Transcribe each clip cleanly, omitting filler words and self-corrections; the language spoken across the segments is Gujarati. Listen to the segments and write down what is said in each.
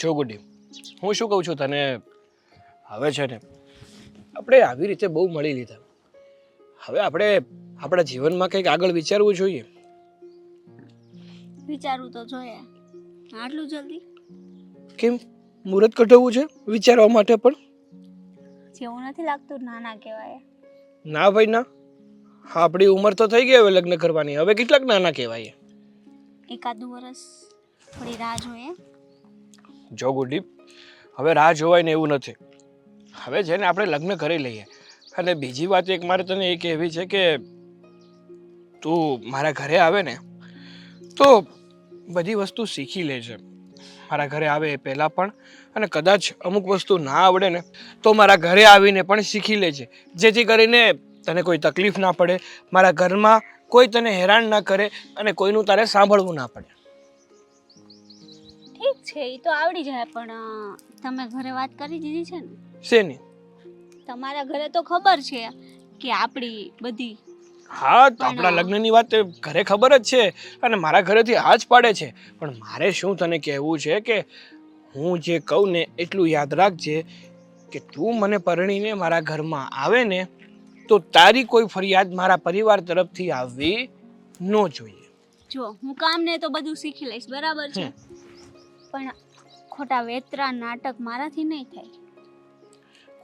જો ગુડી, હું શું કહું છું તને, હવે છે ને આપણે આવી રીતે બહુ મળી લીધા. હવે આપણે આપણા જીવનમાં કંઈક આગળ વિચારવું જોઈએ. વિચારવું તો જોઈએ. આટલું જલ્દી? કેમ, મુહૂર્ત કઢાવવું છે વિચારવા માટે પણ? જેવું નથી લાગતું નાના કહેવાય. ના ભાઈ ના, આપણી ઉંમર તો થઈ ગઈ હવે લગ્ન કરવાની. હવે કેટલાક નાના કહેવાય? એકાદું વર્ષ થોડી રાહ જોઈએ. જો ગુડી, હવે રાહ જોવાય ને એવું નથી. હવે છે ને આપણે લગ્ન કરી લઈએ. અને બીજી વાત એક મારે તને એ કહેવી છે કે તું મારા ઘરે આવે ને તો બધી વસ્તુ શીખી લેજે. મારા ઘરે આવે એ પહેલાં પણ, અને કદાચ અમુક વસ્તુ ના આવડે ને તો મારા ઘરે આવીને પણ શીખી લેજે, જેથી કરીને તને કોઈ તકલીફ ના પડે, મારા ઘરમાં કોઈ તને હેરાન ના કરે અને કોઈનું તારે સાંભળવું ના પડે. ઠીક છે, એ તો આવડી જાય, પણ તમે ઘરે વાત કરી દીધી છે ને? શેની? તમારા ઘરે તો ખબર છે કે આપણી બધી. હા, આપણા લગ્નની વાત ઘરે ખબર જ છે અને મારા ઘરેથી હા જ પાડે છે. પણ મારે શું તને કહેવું છે કે હું જે કહું ને એટલું યાદ રાખજે કે તું મને પરણીને મારા ઘરમાં આવે ને તો તારી કોઈ ફરિયાદ મારા પરિવાર તરફથી આવવી ન જોઈએ. જો હું કામ ને તો બધું શીખી લઈશ, બરાબર છે, પણ ખોટા વેતરા નાટક મારાથી નહીં થાય.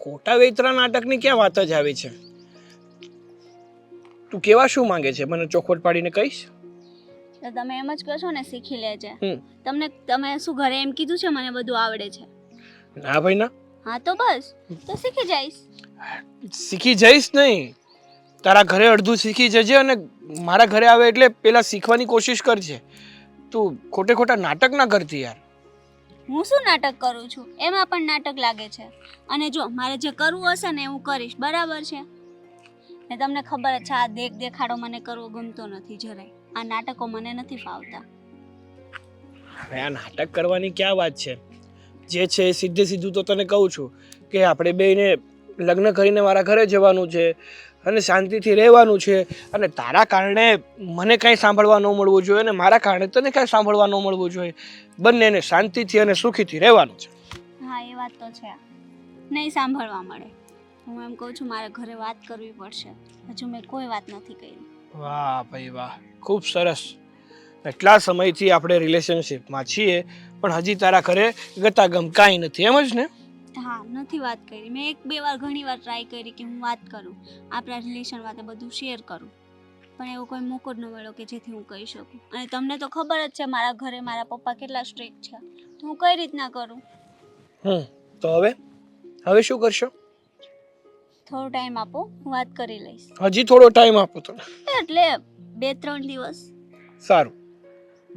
ખોટા વેતરા નાટકની ક્યાં વાત જ આવી છે? તું કેવા શું માંગે છે, મને ચોખવટ પાડીને કહીશ? તો તમે એમ જ કહેશો ને શીખી લેજે. તમે શું ઘરે એમ કીધું છે મને બધું આવડે છે? ના ભાઈ ના. હા તો બસ, તો શીખી જઈશ. શીખી જઈશ નહીં, તારા ઘરે અડધું શીખી જજે અને મારા ઘરે આવે એટલે પેલા શીખવાની કોશિશ કરજે. તું ખોટે ખોટા નાટક ના કરતી યાર. હું શું નાટક કરું છું? એમાં પણ નાટક લાગે છે. અને જો મારે જે કરવું હશે ને હું કરીશ, બરાબર છે? ને તમને ખબર જ છે આ દેખાડો મને કરવો ગમતો નથી જરાય. આ નાટકો મને નથી ફાવતા. હવે આ નાટક કરવાની ક્યાં વાત છે? જે છે એ સીધે સીધું તો તને કહું છું કે આપણે બેને લગ્ન કરીને મારા ઘરે જવાનું છે અને શાંતિથી રહેવાનું છે, અને તારા કારણે મને કાંઈ સાંભળવા ન મળવું જોઈએ અને મારા કારણે તને કાંઈ સાંભળવા ન મળવું જોઈએ. બંનેને શાંતિથી અને સુખીથી રહેવાનું છે. હા, એ વાત તો છે, નહીં સાંભળવા મળે. હું એમ કહું છું મારે ઘરે વાત કરવી પડશે. હજુ મેં કોઈ વાત નથી કરી. વાહ ભાઈ વાહ, ખૂબ સરસ. એટલા સમયથી આપણે રિલેશનશિપમાં છીએ પણ હજી તારા ઘરે ગતાગમ કાંઈ નથી, એમ જ ને? હા, નથી વાત કરી. મેં એક બે વાર ઘણી વાર ટ્રાય કરી કે હું વાત કરું, આપણા રિલેશન વાતે બધું શેર કરું, પણ એવો કોઈ મોકો જ ન મળ્યો કે જેથી હું કહી શકું. અને તમને તો ખબર જ છે મારા ઘરે મારા પપ્પા કેટલા સ્ટ્રિક્ટ છે, તો હું કઈ રીતના કરું? તો હવે શું કરશો? થોડો ટાઈમ આપો, હું વાત કરી લઈશ. હજી થોડો ટાઈમ આપો તો? એટલે 2-3 દિવસ. સારું,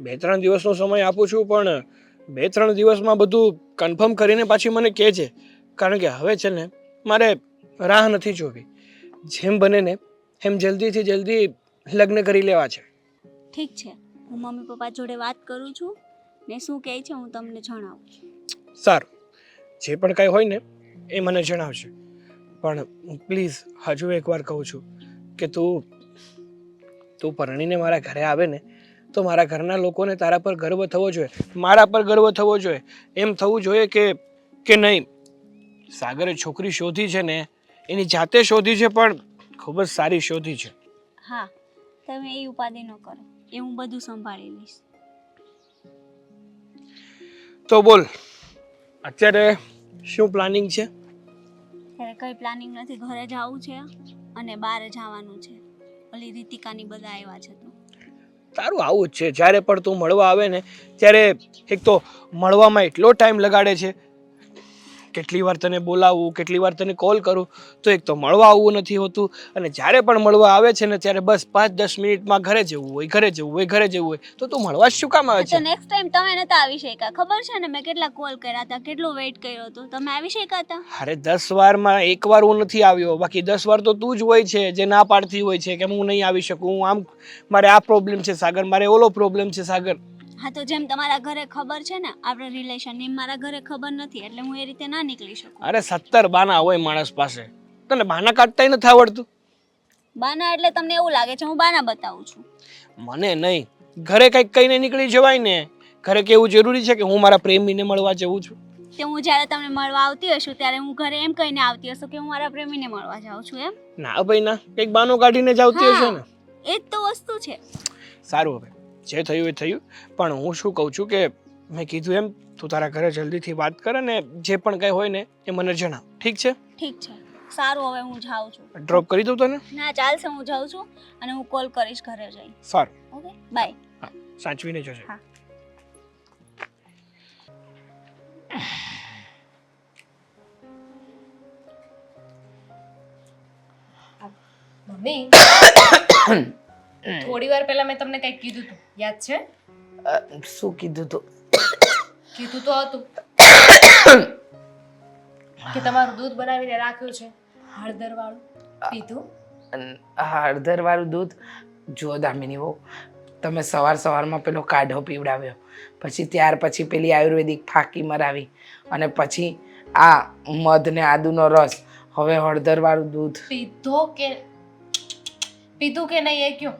2-3 દિવસનો સમય આપું છું, પણ 2-3 દિવસમાં બધું કન્ફર્મ કરીને પાછી મને કહેજે, કારણ કે હવે છે ને મારે રાહ નથી જોવી. જેમ બને ને એમ જલ્દીથી જલ્દી લગ્ન કરી લેવા છે. ઠીક છે, હું મમ્મી પપ્પા જોડે વાત કરું છું ને શું કહે છે હું તમને જણાવું. સારું, જે પણ કાંઈ હોય ને એ મને જણાવશે. પણ પ્લીઝ હજુ એકવાર કહું છું કે તું પરણીને મારા ઘરે આવે ને તો મારા ઘરના લોકોને તારા પર ગર્વ થવો જોઈએ, મારા પર ગર્વ થવો જોઈએ. એમ થવું જોઈએ કે નહીં, સાગરે છોકરી શોધી છે ને એની જાતે શોધી છે, પણ ખૂબ જ સારી શોધી છે. હા, તમે એ ઉપાધિ ન કરો, એ હું બધું સંભાળી લઈશ. તો બોલ, અત્યારે શું પ્લાનિંગ છે? ત્યારે કઈ પ્લાનિંગ નથી, ઘરે જવું છે અને બહાર જવાનું છે. ઓલી રીતિકાની બધા આવ્યા છે તો. તારું આવું જ છે, જ્યારે પણ તું મળવા આવે ને ત્યારે એક તો મળવામાં એટલો ટાઈમ લગાડે છે. કેટલી વાર તને બોલાવું, કેટલી વાર તને કોલ કરું તો એક તો મળવા આવવું નથી હોતું, અને જ્યારે પણ મળવા આવે છે ને ત્યારે બસ 5-10 મિનિટમાં ઘરે જવું હોય. તો તું મળવા જ શું કામ આવે તો છે? નેક્સ્ટ ટાઈમ તમે નતા આવી શક્યા, ખબર છે ને? મેં કેટલા કોલ કર્યા હતા, કેટલો વેઇટ કર્યો હતો, તમે આવી શક્યા હતા? અરે 10 વારમાં એક વાર હું નથી આવ્યો, બાકી 10 વાર તો તું જ હોય છે જે ના પાડતી હોય છે કે હું નહીં આવી શકું, હું આમ, મારે આ પ્રોબ્લેમ છે સાગર, મારે ઓલો પ્રોબ્લેમ છે સાગર. હા, તો જેમ તમારા ઘરે ખબર છે ને આપણે રિલેશન, એમ મારા ઘરે ખબર નથી, એટલે હું એ રીતે ના નીકળી શકું. અરે 17 બાના હોય માણસ પાસે, તને બાના કાઢતાય નથી આવડતું? બાના એટલે તમને એવું લાગે છે હું બાના બતાવું છું? મને નહીં, ઘરે કંઈક કહીને નીકળી જવાય ને ઘરે કેવું જરૂરી છે કે હું મારા પ્રેમીને મળવા જઉં છું? કે હું જ્યારે તમને મળવા આવતી હશું ત્યારે હું ઘરે એમ કહીને આવતી હશું કે હું મારા પ્રેમીને મળવા જાઉં છું એમ? ના ભાઈ ના, કંઈક બાનો કાઢીને જ આવતી હશે ને. એ જ તો વસ્તુ છે. સારું, હવે જે થયું એ થયું. પણ હું શું કહું છું કે મેં કીધું એમ તું તારા ઘરે જલ્દીથી વાત કર અને જે પણ કંઈ હોય ને એ મને જણાવ, ઠીક છે? ઠીક છે, સારું, હવે હું જાઉં છું. ડ્રોપ કરી દઉં તને? ના ચાલશે, હું જાઉં છું અને હું કોલ કરીશ ઘરે જઈ. સારું, ઓકે, બાય. હા, સાચવીને જજે. હા. મમ્મી થોડી વાર પહેલા મેં તમને કંઈક કીધું હતું, યાદ છે? શું કીધું તું? કીધું તો હતું કે તમારું દૂધ બનાવીને રાખ્યું છે હળદર વાળું, પીધું? હળદર વાળું દૂધ? જો દામિની વહુ, તમે સવાર સવારમાં પેલો કાઢો પીવડાવ્યો, પછી ત્યાર પછી પેલી આયુર્વેદિક ફાંકી મરાવી, અને પછી આ મધ ને આદુનો રસ, હવે હળદર વાળું દૂધ. પીધું કે નહીં એ કયો?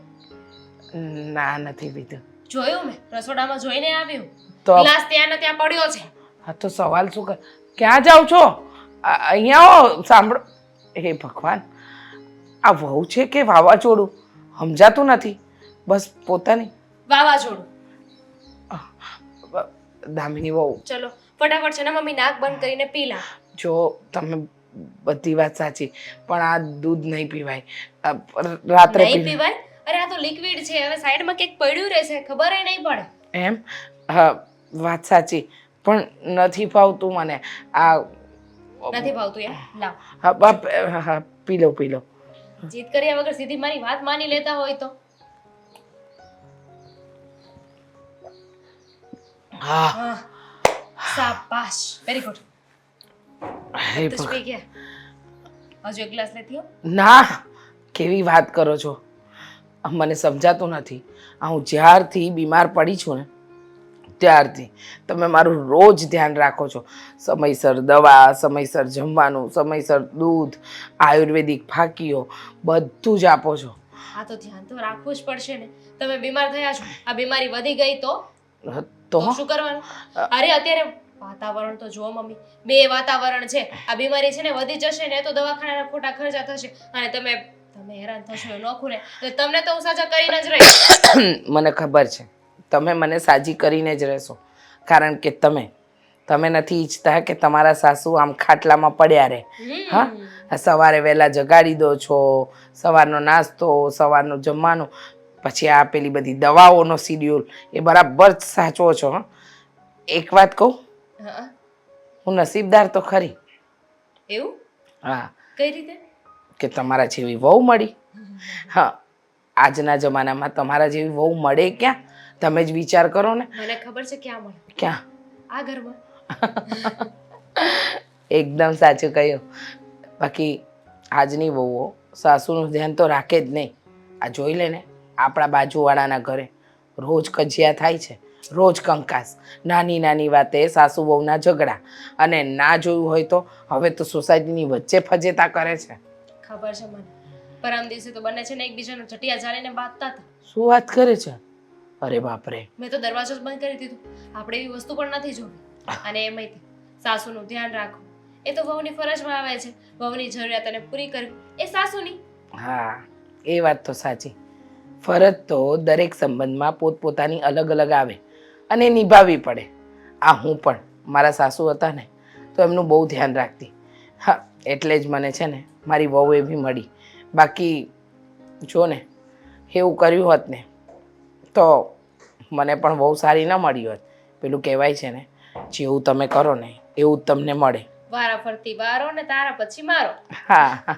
ના, નથી પીધું. જોયું, મેં રસોડામાં જોઈને આવ્યું, તો ગ્લાસ ત્યાં ને ત્યાં પડ્યો છે. હા તો સવાલ શું કર? ક્યાં જાવ છો? અહીંયા આવો, સાંભળો. હે ભગવાન, આ વહુ છે કે વાવાઝોડું? સમજાતું નથી. બસ પોતાની વાવાઝોડું. દામિની વહુ, ચલો ફટાફટ છે ને મમ્મી, નાક બંધ કરીને પી લા. જો તમે બધી વાત સાચી, પણ આ દૂધ નહીં પીવાય. રાત્રે નહીં પીવાય? અરે આ તો લિક્વિડ છે, હવે સાઈડમાં કંઈક પડ્યું રહેશે, ખબર નહીં પડે. એમ? હા, વાત સાચી, પણ નથી ભાવતું મને આ. નથી ભાવતું યાર, લાવ. હા, પી લો પી લો. જીત કર્યા વગર સીધી મારી વાત માની લેતા હોય તો. હા, હા, શાબાશ, વેરી ગુડ. હે તો પી ગયા. હજુ એક ગ્લાસ લેતી આવ. ના, કેવી વાત કરો છો? મને સમજાતું નથી. હું જ્યારથી બીમાર પડી છું ને ત્યારથી તમે મારું રોજ ધ્યાન રાખો છો. સમયસર દવા, સમયસર જમવાનું, સમયસર દૂધ, આયુર્વેદિક ફાંકીઓ બધું જ આપો છો. હા તો ધ્યાન તો રાખવું જ પડશે ને. તમે બીમાર થયા છો, આ બીમારી વધી ગઈ તો તો શું કરવાનું? અરે અત્યારે વાતાવરણ તો જુઓ મમ્મી, બે વાતાવરણ છે. આ બીમારી છે ને વધી જશે ને તો દવાખાનાના ખોટા ખર્ચા થશે અને તમે હેરાન થશો. નોખું ને તો તમને તો હું સાજા કરીને જ રહીશ. મને ખબર છે તમે મને સાજી કરીને જ રહેશો, કારણ કે તમે નથી ઈચ્છતા કે તમારા સાસુ આમ ખાટલામાં પડ્યા રહે. હા, સવારે વહેલા જગાડી દો છો, સવારનો નાસ્તો, સવારનું જમવાનું, પછી આ પેલી બધી દવાઓનો શિડ્યુલ, એ બરાબર જ સાચવો છો. હા, એક વાત કહું, હું નસીબદાર તો ખરી. એવું? હા. કઈ રીતે? કે તમારા જેવી વહુ મળી. હા, આજના જમાનામાં તમારા જેવી વહુ મળે ક્યાં? તમે જ વિચાર કરો ને. મને ખબર છે ક્યાં મળે. ક્યાં? આ ઘરમાં. એકદમ સાચું કહ્યું. બાકી આજની વહુઓ સાસુનું ધ્યાન તો રાખે જ નહીં. આ જોઈ લે ને, આપણા બાજુવાળાના ઘરે રોજ કજિયા થાય છે, રોજ કંકાસ, નાની નાની વાતે સાસુ વહુના ઝઘડા, અને ના જોયું હોય તો હવે તો સોસાયટીની વચ્ચે ફજેતા કરે છે. ખબર છે મને. પરમ દિવસે તો બંને છે ને એકબીજાનો ચટિયા ચાલીને બાંધતા હતા. શું વાત કરે છે? અરે બાપરે. મેં તો દરવાજો જ બંધ કરી દીધો. આપણે એવી વસ્તુ પણ નથી જોવી. અને એમાંય સાસુનું ધ્યાન રાખવું એ તો વહુની ફરજમાં આવે છે. વહુની જરૂરિયાતોને પૂરી કરવી એ સાસુની. હા, એ વાત તો સાચી. ફરજ તો દરેક સંબંધમાં પોતપોતાની અલગ અલગ આવે અને નિભાવવી પડે. આ હું પણ મારા સાસુ હતા ને તો એમનું બહુ ધ્યાન રાખતી. હા, એટલે જ મને છે ને મારી વહુ એવી મળી. બાકી જો ને એવું કર્યું હોત ને તો મને પણ બહુ સારી ન મળી હોત. પેલું કહેવાય છે ને, જેવું તમે કરો ને એવું જ તમને મળે. વારા ફરતી વારો ને તારા પછી મારો. હા,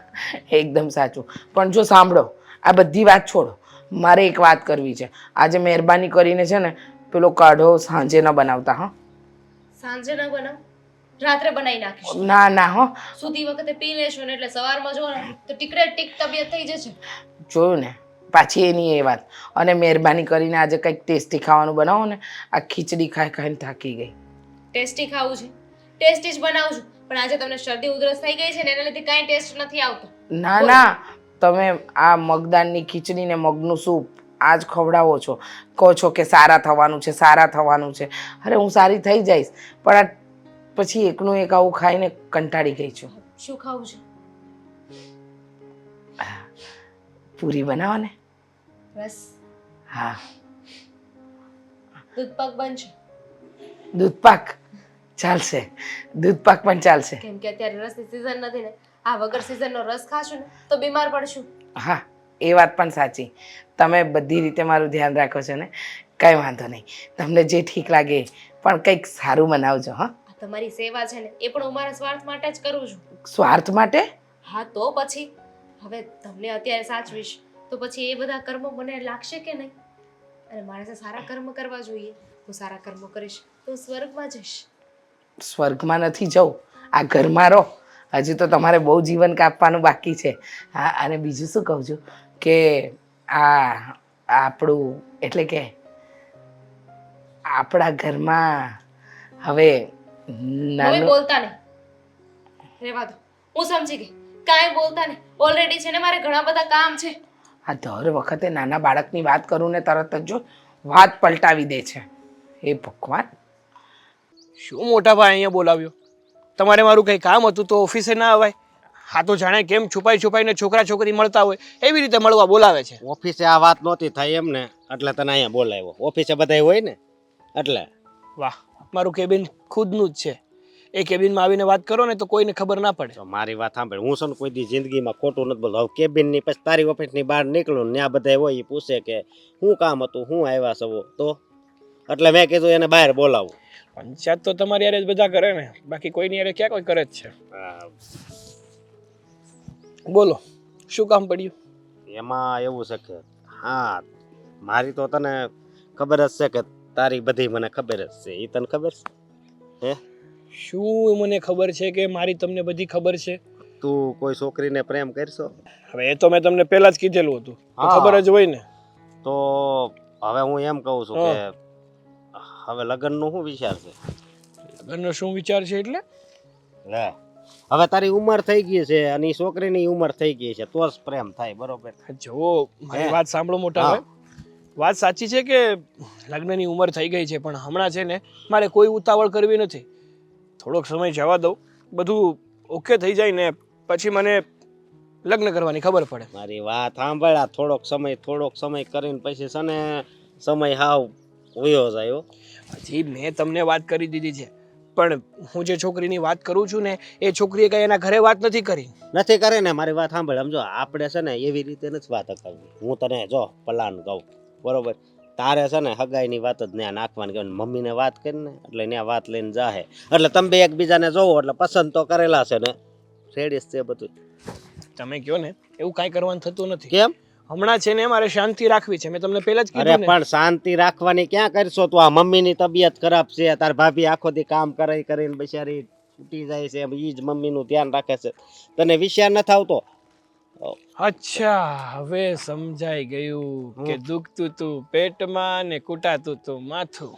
એકદમ સાચું. પણ જો સાંભળો, આ બધી વાત છોડો, મારે એક વાત કરવી છે. આજે મહેરબાની કરીને છે ને પેલો કાઢો સાંજે ન બનાવતા. હા, સાંજે ન બનાવ, રાત્રે બનાવી નાખીશ. ના ના, હો, સુતી વખતે પી લેશો ને એટલે સવારમાં જો ને તો ટીકડે ટીક તબિયત થઈ જશે. જોયું ને, પાછી એની એ વાત. અને મહેરબાની કરીને આજે કંઈક ટેસ્ટી ખાવાનું બનાવો ને. આ ખીચડી ખાઈ ખાઈને થાકી ગઈ. ટેસ્ટી ખાવું છે, ટેસ્ટી જ બનાવું છું. પણ આજે તમને શરદી ઉધરસ થઈ ગઈ છે ને એના લીધે કાંઈ ટેસ્ટ નથી આવતો. ના ના, તમે આ મગદાળની ખીચડી ને મગનું સૂપ આ જ ખવડાવો છો, કહો છો કે સારા થવાનું છે, સારા થવાનું છે. અરે હું સારી થઈ જઈશ, પણ આ પછી એકનું એક આવું ખાઈને કંટાળી ગઈ છું. શું ખાવું છે? પૂરી બનાવો ને. બસ હા, દૂધ પાક બનશે દૂધપાક ચાલશે, દૂધપાક પણ ચાલશે. કેમ કે અત્યારે રસની સિઝન નથી ને. આ વગર સિઝનનો રસ ખાશું ને તો બીમાર પડશું. હા, એ વાત પણ સાચી. તમે બધી રીતે મારું ધ્યાન રાખો છો ને, કંઈ વાંધો નહીં. તમને જે ઠીક લાગે એ. પણ કંઈક સારું બનાવજો. હા, આ તમારી સેવા છે ને એ પણ હું મારા સ્વાર્થ માટે જ કરું છું. સ્વાર્થ માટે? હા તો પછી હવે તમને અત્યારે સાચવીશ તો પછી એ બધા કર્મો મને લાગશે કે નહીં? અને મારે સારા કર્મ કરવા જોઈએ. હું સારા કર્મો કરીશ તો સ્વર્ગમાં જઈશ. સ્વર્ગમાં નથી જવું, આ ઘરમાં રહો. હજી તો તમારે બહુ જીવન કાપવાનું બાકી છે. હા, અને બીજું શું કહું છું કે આ આપણું એટલે કે આપણા ઘરમાં હવે મમ્મી નાનું બોલતા નહીં, રહેવા દો. હું સમજી ગઈ. કાંઈ બોલતા નહીં. ઓલરેડી છે ને મારે ઘણા બધા કામ છે. આ દર વખતે નાના બાળકની વાત કરું ને તરત જ જો વાત પલટાવી દે છે. હે ભગવાન! શું મોટા ભાઈ અહીંયા બોલાવ્યો? તમારે મારું કંઈ કામ હતું તો ઓફિસે ના અવાય? હા તો જાણે કેમ છુપાઈ છુપાઈને છોકરા છોકરી મળતા હોય એવી રીતે મળવા બોલાવે છે. ઓફિસે આ વાત નહોતી થઈ એમ ને, એટલે તને અહીંયા બોલાવ્યો. ઓફિસે બધા હોય ને એટલે. વાહ, મારું કેબિન ખુદનું જ છે. એ કેબિનમાં આવીને વાત કરો ને તો કોઈને ખબર ના પડે. તો મારી વાત સાંભળ, હું છે ને કોઈ દી જિંદગીમાં ખોટું નથી બોલતો. હવે કેબિનની પછી તારી ઓફિસની બહાર નીકળું ને ત્યાં બધા હોય એ પૂછે કે શું કામ હતું, શું આવ્યા છો, તો એટલે મેં કીધું એને બહાર બોલાવું. પંચાયત તો તમારી યારે જ બધા કરે ને, બાકી કોઈની યારે ક્યાં કોઈ કરે જ છે. બોલો, શું કામ પડ્યું? એમાં એવું છે કે હા, મારી તો તને ખબર જ છે કે તારી બધી મને ખબર જ છે. એ તને ખબર છે? હે, શું મને ખબર છે કે મારી તમને બધી ખબર છે? તું કોઈ છોકરીને પ્રેમ કરશો? હવે એ તો મેં તમને પહેલા જ કીધેલું હતું, તો હા. ખબર જ હોય ને. તો હવે હું એમ કહું છું કે હવે લગ્નનું શું વિચાર છે? લગ્નનો શું વિચાર છે એટલે? લે, હવે તારી ઉંમર થઈ ગઈ છે અને ઈ છોકરીની ઉંમર થઈ ગઈ છે તો જ પ્રેમ થાય, બરોબર? જો મારી હે? વાત સાંભળો મોટા હા. ભાઈ, વાત સાચી છે કે લગ્નની ઉંમર થઈ ગઈ છે, પણ હમણાં છે ને મારે કોઈ ઉતાવળ કરવી નથી. થોડોક સમય જવા દઉં, બધું ઓકે થઈ જાય ને પછી મને લગ્ન કરવાની ખબર પડે. મારી વાત સાંભળ, આ થોડોક સમય કરીને પછી છે ને સમય હાવ વયો જાય હો. હજી મેં તમને વાત કરી દીધી છે, પણ હું જે છોકરીની વાત કરું છું ને એ છોકરીએ કઈ એના ઘરે વાત નથી કરી. નથી કરે ને. મારી વાત સાંભળ, સમજો આપણે છે ને એવી રીતે નથી વાત કરવી. હું તને જો પ્લાન કહું, બરોબર? તારે છે ને હગાઈની વાત જ ત્યાં નાખવાની કે મમ્મીને વાત કરીને એટલે ત્યાં વાત લઈને જાહે, એટલે તમે બે એકબીજાને જોવો એટલે પસંદ તો કરેલા છે ને, રેડી છે બધું. તમે કહો ને એવું કાંઈ કરવાનું થતું નથી. કેમ? હમણાં છે ને મારે શાંતિ રાખવી છે, મેં તમને પહેલા જ અરે કીધું ને. પણ શાંતિ રાખવાની ક્યાં કરશો તું? આ મમ્મીની તબિયત ખરાબ છે, તાર ભાભી આખો દી કામ કરીને બિચારી છૂટી જાય છે, ઈ જ મમ્મીનું ધ્યાન રાખે છે. તને વિચાર નથી આવતો? અચ્છા, હવે સમજાઈ ગયું કે દુખતું તું પેટમાં ને કૂટાતું તું માથું.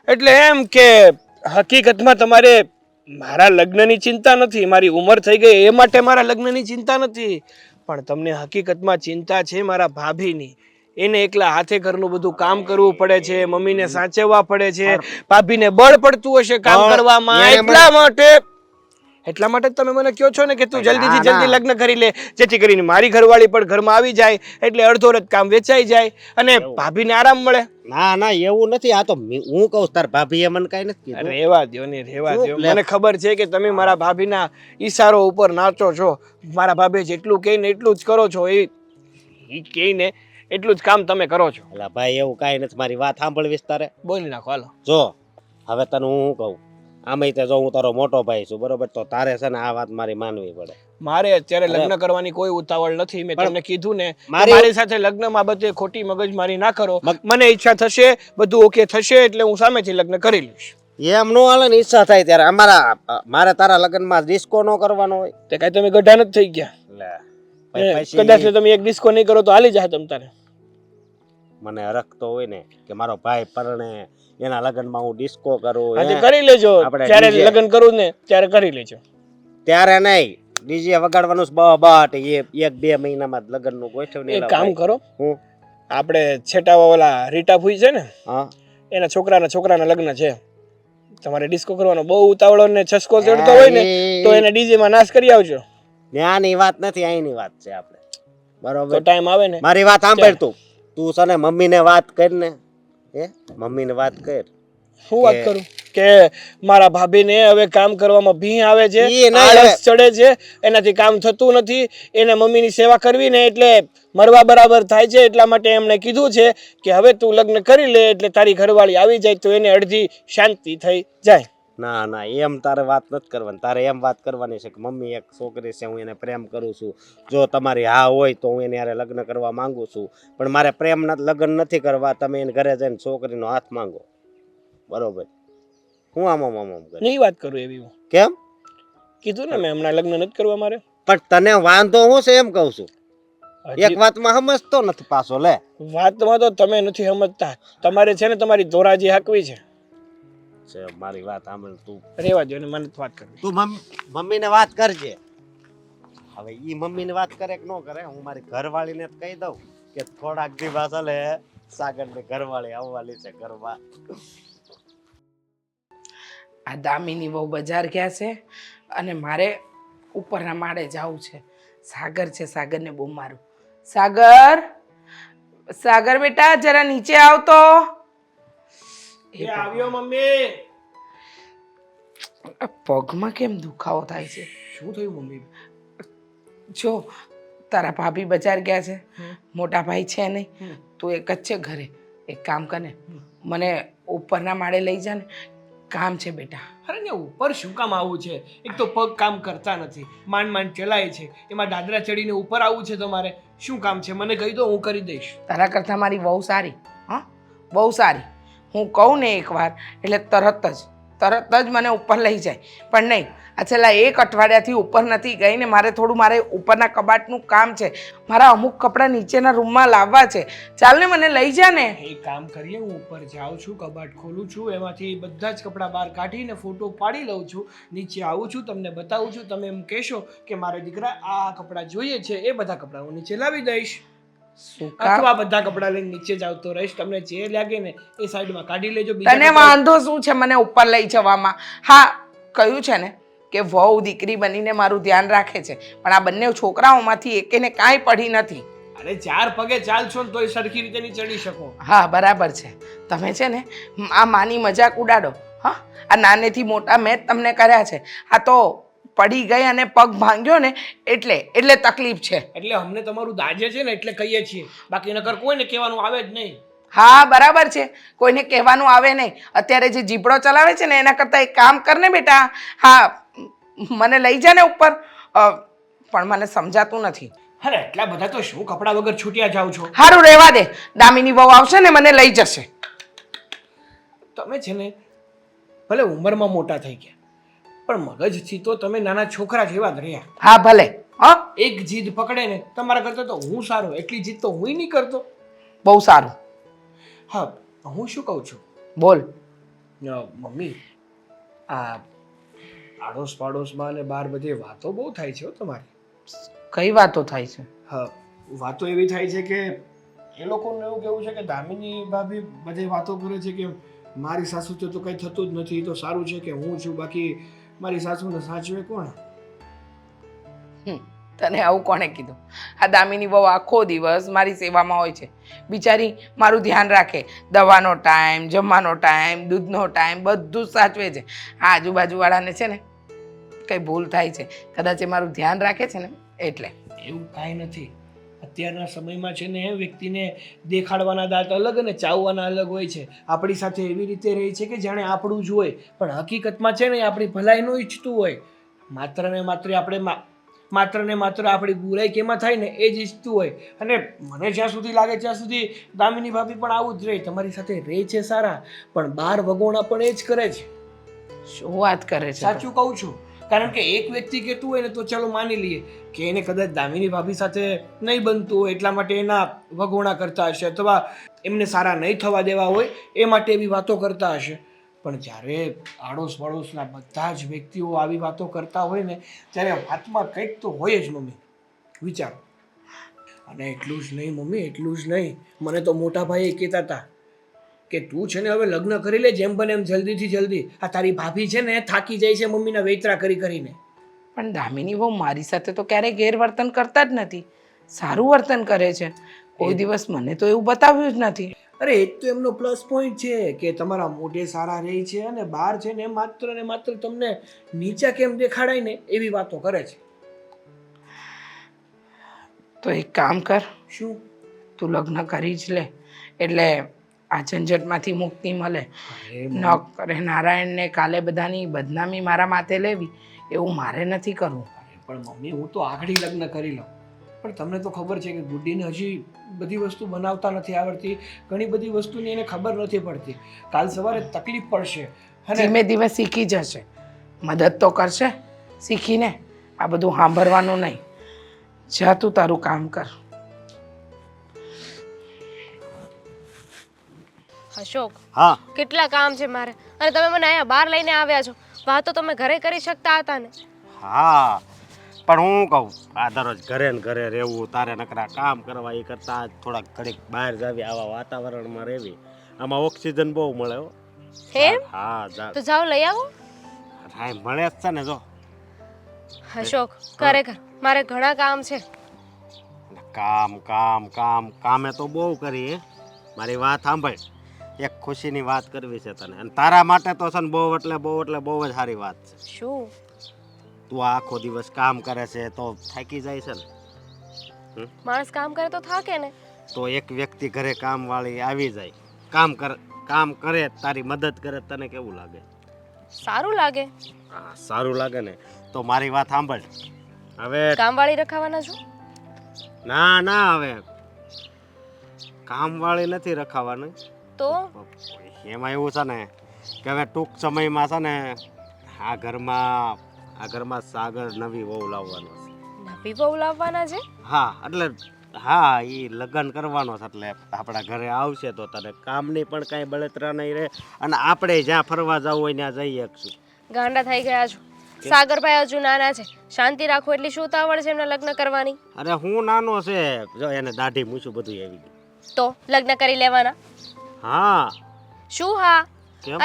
એટલે એમ કે હકીકતમાં તમારે મારા લગ્નની ચિંતા નથી, મારી ઉંમર થઈ ગઈ એ માટે મારા લગ્નની ચિંતા નથી, પણ તમને હકીકતમાં ચિંતા છે મારા ભાભીની. એને એકલા હાથે ઘરનું બધું કામ કરવું પડે છે, મમ્મીને સાચવવા પડે છે, ભાભીને બળ પડતું હશે કામ કરવામાં. એટલા માટે જ તમે મને કહો છો ને કે તું જલ્દીથી જલ્દી લગ્ન કરી લે, જેથી કરીને મારી ઘરવાળી પણ ઘરમાં આવી જાય એટલે અડધો અડધ કામ વેચાઈ જાય અને ભાભીને આરામ મળે. ના એવું નથી. આ તો હું કહું, તાર ભાભીએ મને કઈ નથી કીધું. રેવા દ્યો ને રેવા દ્યો. મને ખબર છે કે તમે મારા ભાભીના ઈશારો ઉપર નાચો છો. મારા ભાભી જેટલું કહે ને એટલું જ કરો છો. એ કહે ને એટલું જ કામ તમે કરો છો. એટલે ભાઈ એવું કાંઈ નથી. મારી વાત સાંભળવીશ તારે? બોલી નાખો હાલો. જો હવે તને હું કહું, આમે તે જો હું તારો મોટો ભાઈ છું, બરોબર? તો તારે છે ને આ વાત મારી માનવી પડે. મારે અત્યારે લગ્ન કરવાની કોઈ ઉતાવળ નથી. મેં તમને કીધું ને, મારી- મારી સાથે લગ્નમાં બધે ખોટી મગજમારી ના કરો. મને ઈચ્છા થશે, બધું ઓકે થશે એટલે હું સામેથી લગ્ન કરી લઈશ. એમ નો હાલે ને. ઈચ્છા થાય ત્યારે મારે તારા લગ્નમાં ડિસ્કો નો કરવાનો હોય. તે કાંઈ તમે ગઢા નથી થઈ ગયા. કદાચ તમે એક ડિસ્કો નહીં કરો તો હાલી જાય તમ તારે. મને હરખતો હોય ને કે મારો ભાઈ પરણે એના લગ્નમાં હું ડિસ્કો કરું. આજે કરી લેજો. આપણે જ્યારે DJ લગ્ન કરું ને ત્યારે કરી લેજો. ત્યારે નહીં, ડીજે વગાડવાનું બહાટ 1-2 મહિનામાં લગ્નનું ગોઠવણી. એક કામ કરો, હું આપણે છેટાવા ઓલા રીટા ફૂઈ છે ને હા એના છોકરાના લગ્ન છે. તમારે ડિસ્કો કરવાનો બહુ ઉતાવળો ને છસકો ચડતો હોય ને તો એને ડીજેમાં નાશ કરી આવજો. ત્યાંની વાત નથી, અહીંની વાત છે આપણે. તો બરોબર, ટાઈમ આવે ને મારી વાત સાંભળ. તું છે ને મમ્મીને વાત કર ને, મમ્મીને વાત કર. હું વાત કરું કે મારા ભાભીને હવે કામ કરવામાં ભી આવે છે, ઈ નહીં આળસ ચડે છે, એનાથી કામ થતું નથી. એને મમ્મીની સેવા કરવી ને એટલે મરવા બરાબર થાય છે. એટલા માટે એમણે કીધું છે કે હવે તું લગ્ન કરી લે એટલે તારી ઘરવાળી આવી જાય તો એને અડધી શાંતિ થઈ જાય. ના ના, એમ તારે વાત નથી કરવાની. તારે એમ વાત કરવાની છે કે મમ્મી એક છોકરી છે, હું એને પ્રેમ કરું છું. જો તમારી હા હોય તો હું એને યારે લગ્ન કરવા માંગુ છું, પણ મારે પ્રેમના લગ્ન નથી કરવા. તમે એને ઘરે જઈને છોકરીનો હાથ માંગો. બરોબર, હું આમ કરે નહીં વાત કરું એવી હું. કેમ? કીધું ને મેં હમણાં લગ્ન નથી કરવા મારે. પણ તને વાંધો હું છે એમ કહું છું. એક વાતમાં સમજતો નથી પાછો. લે, વાતમાં તો તમે નથી સમજતા. તમારે છે ને તમારી ધોરાજી હાકવી છે. મારી વાત સાંભળ. તું રેવા દો ને, મને વાત કરવી. તું મમ્મીને વાત કરજે. હવે ઈ મમ્મીને વાત કરે કે ન કરે, હું મારી ઘરવાળીને કહી દઉં કે થોડાક દિવસ હલે સાગરની ઘરવાળી આવવાની છે ઘરમાં. આ દામિની બહુ બજાર ગયા છે અને મારે ઉપરના માળે જવું છે. સાગર છે, સાગરને બહુ મારું. સાગર બેટા જરા નીચે આવતો. એ આવ્યો મમ્મી. પગમાં કેમ દુખાવો થાય છે? શું થયું મમ્મી? જો તારા ભાભી બજાર ગયા છે, મોટા ભાઈ છે નહીં, તું એક જ છે ઘરે. એક કામ કરે, મને ઉપરના માળે લઈ જા ને, કામ છે બેટા. અરે ને ઉપર શું કામ આવવું છે? એક તો પગ કામ કરતા નથી, માંડ ચલાય છે, એમાં દાદરા ચડીને ઉપર આવવું છે તમારે. શું કામ છે મને કહી દો, હું કરી દઈશ. તારા કરતાં મારી બહુ સારી, હા બહુ સારી. હું કહું ને એકવાર એટલે તરત જ મને ઉપર લઈ જાય. પણ નહીં, આ છેલ્લા એક અઠવાડિયાથી ઉપર નથી ગઈ ને મારે ઉપરના કબાટનું કામ છે. મારા અમુક કપડાં નીચેના રૂમમાં લાવવા છે. ચાલ ને મને લઈ જા ને. એક કામ કરીએ, હું ઉપર જાઉં છું, કબાટ ખોલું છું, એમાંથી બધા જ કપડાં બહાર કાઢીને ફોટો પાડી લઉં છું, નીચે આવું છું, તમને બતાવું છું. તમે એમ કહેશો કે મારે દીકરા આ કપડાં જોઈએ છે, એ બધા કપડાં હું નીચે લાવી દઈશ. અથવા બધા કપડાં લઈને નીચે જ આવતો રહીશ. તમને જે લાગે ને એ સાઈડમાં કાઢી લેજો. તને વાંધો શું છે મને ઉપર લઈ જવામાં? હા, કહ્યું છે ને કે વહુ દીકરી બનીને મારું ધ્યાન રાખે છે, પણ આ બંને છોકરાઓમાંથી એકેને કાંઈ પડી નથી. અરે 4 પગે ચાલશો ને તોય સરખી રીતે નહીં ચડી શકો. હા બરાબર છે. તમે છે ને આ માની મજાક ઉડાડો. હા, આ નાનેથી મોટા મેં જ તમને કર્યા છે. આ તો પડી ગઈ અને પગ ભાંગ્યો ને એટલે તકલીફ છે. એટલે અમને તમારું દાજે છે ને એટલે કહીએ છીએ, બાકી નકર કોઈને કહેવાનું આવે જ નહીં. હા બરાબર છે, કોઈને કહેવાનું આવે નહીં. અત્યારે જે જીબડો ચલાવે છે ને એના કરતાં એક કામ કર ને બેટા. હા, મને લઈ જા ને ઉપર. પણ મને સમજાતું નથી. અરે એટલા બધા તો શું કપડા વગર છૂટ્યા જાવ છો? સારું રહેવા દે, દામિની બહુ આવશે ને મને લઈ જશે. તમે છે ને ભલે ઉંમરમાં મોટા થઈ ગયા, પણ મગજથી તો તમે નાના છોકરા જેવા જ રહ્યા. હા ભલે. હા, એક જીદ પકડે ને તમારા કરતા તો હું સારો, એટલી જીદ તો હું નહીં કરતો. બહુ સારું. હા, હું શું કહું છું, બોલ. મમ્મી, આ આડોશ પાડોશમાં અને બહાર બધી વાતો બહુ થાય છે તમારી. કઈ વાતો થાય છે? હા, વાતો એવી થાય છે કે એ લોકોનું એવું કેવું છે કે દામિની ભાભી બધી વાતો કરે છે કે મારી સાસુ તો કંઈ થતું જ નથી, તો સારું છે કે હું છું, બાકી મારી સાસુને સાચવે કોણ? તને આવું કોણે કીધું? આ દામિની બહુ આખો દિવસ મારી સેવામાં હોય છે. બિચારી મારું ધ્યાન રાખે, દવાનો ટાઈમ, જમવાનો ટાઈમ, દૂધનો ટાઈમ બધું જ સાચવે છે. આ આજુબાજુવાળાને છે ને કંઈ ભૂલ થાય છે, કદાચ એ મારું ધ્યાન રાખે છે ને એટલે. એવું કાંઈ નથી. અત્યારના સમયમાં છે ને વ્યક્તિને દેખાડવાના દાંત અલગ અને ચાવવાના અલગ હોય છે. આપણી સાથે એવી રીતે રહે છે કે જાણે આપણું જ હોય, પણ હકીકતમાં છે ને આપણી ભલાઈ ન ઈચ્છતું હોય. માત્ર ને માત્ર આપણી બુરાઈ કેમાં થાય ને એ જ ઈચ્છતું હોય. અને મને જ્યાં સુધી લાગે ત્યાં સુધી દામિની ભાભી પણ આવું જ રહે. તમારી સાથે રહે છે સારા, પણ બાર વગોણા પણ એ જ કરે છે. શું વાત કરે છે? સાચું કહું છું. કારણ કે એક વ્યક્તિ કહેતું હોય ને તો ચલો માની લઈએ કે એને કદાચ દામિની ભાભી સાથે નહીં બનતું હોય એટલા માટે એના વગોણા કરતા હશે, અથવા એમને સારા નહીં થવા દેવા હોય એ માટે એવી વાતો કરતા હશે. પણ જ્યારે આડોશ પડોશના બધા જ વ્યક્તિઓ આવી વાતો કરતા હોય ને ત્યારે વાતમાં કંઈક તો હોય જ મમ્મી. વિચારો, અને એટલું જ નહીં મમ્મી, એટલું જ નહીં, મને તો મોટા ભાઈએ કહેતા હતા કે તું છે ને હવે લગ્ન કરી લે જેમ બને એમ જલ્દીથી જલ્દી. આ તારી ભાભી છે ને થાકી જાય છે મમ્મીના વેતરા કરી કરીને. પણ દામિની બહુ મારી સાથે તો ક્યારેય ગેરવર્તન કરતા જ નથી, સારું વર્તન કરે છે. કોઈ દિવસ મને તો એવું બતાવ્યું જ નથી. અરે એ જ તો એમનો પ્લસ પોઈન્ટ છે કે તમારા મોઢે સારા રહે છે અને બહાર છે ને માત્ર ને માત્ર તમને નીચા કેમ દેખાડાય ને એવી વાતો કરે છે. તો એક કામ કર, શું? તું લગ્ન કરી જ લે, એટલે આ ઝંઝટમાંથી મુક્તિ મળે. અરે ન કરે નારાયણને કાલે બધાની બદનામી મારા માથે લેવી, એવું મારે નથી કરવું. પણ મમ્મી હું તો આગળ લગ્ન કરી લઉં, પણ તમને તો ખબર છે કે ગુડ્ડીને હજી બધી વસ્તુ બનાવતા નથી આવડતી, ઘણી બધી વસ્તુની એને ખબર નથી પડતી. કાલ સવારે તકલીફ પડશે અને ધીમે ધીમે શીખી જશે, મદદ તો કરશે શીખીને. આ બધું સાંભળવાનું નહીં. જા તું તારું કામ કર. અશોક, હા કેટલા કામ છે મારે, અને તમે મને અહીંયા બહાર લઈને આવ્યા છો. વાતો તમે ઘરે કરી શકતા હતા ને. હા પણ હું કહું, આ દરરોજ ઘરે ને ઘરે રહેવું, તારે નકરા કામ કરવા એ કરતા થોડાક ઘડીક બહાર જાવી, આવા વાતાવરણમાં રહેવી, આમાં ઓક્સિજન બહુ મળે હો. એમ? હા તો જાઓ લઈ આવો. હા મળે જ છે ને. જો અશોક, ખરેખર મારે ઘણા કામ છે. કામ કામ કામ કામે તો બહુ કરી હે. મારી વાત સાંભળ, એક ખુશીની વાત કરવી છે તને, અને તારા માટે તો છે ને બહુ એટલે બહુ જ સારી વાત છે. શું? તું આખો દિવસ કામ કરે છે તો થાકી જાય છે ને. માણસ કામ કરે તો થાકે ને. તો એક વ્યક્તિ ઘરે કામ વાળી આવી જાય, કામ કરે, તારી મદદ કરે, તને કેવું લાગે? સારું લાગે. હા સારું લાગે ને. તો મારી વાત સાંભળ, હવે કામવાળી રખાવાના છો? ના ના, હવે કામવાળી નથી રખાવાની. તો એમાં એવું છે ને કે હવે ટૂંક સમયમાં છે ને આ ઘરમાં સાગર નવી વહુ લાવવાનો છે. નવી બહુ લાવવાના છે? હા એટલે હા, એ લગ્ન કરવાનો છે, એટલે આપણા ઘરે આવશે તો તને કામની પણ કાંઈ બળતરા નહીં રહે, અને આપણે જ્યાં ફરવા જવું હોય ત્યાં જઈ શકશું. ગાંડા થઈ ગયા છો. સાગરભાઈ હજુ નાના છે, શાંતિ રાખો. એટલી શું તાવડ છે એમને લગ્ન કરવાની? અરે હું નાનો છે, જો એને દાઢી મૂછું બધું આવી ગયું. તો લગ્ન કરી લેવાના. હા. શું હા? કેમ?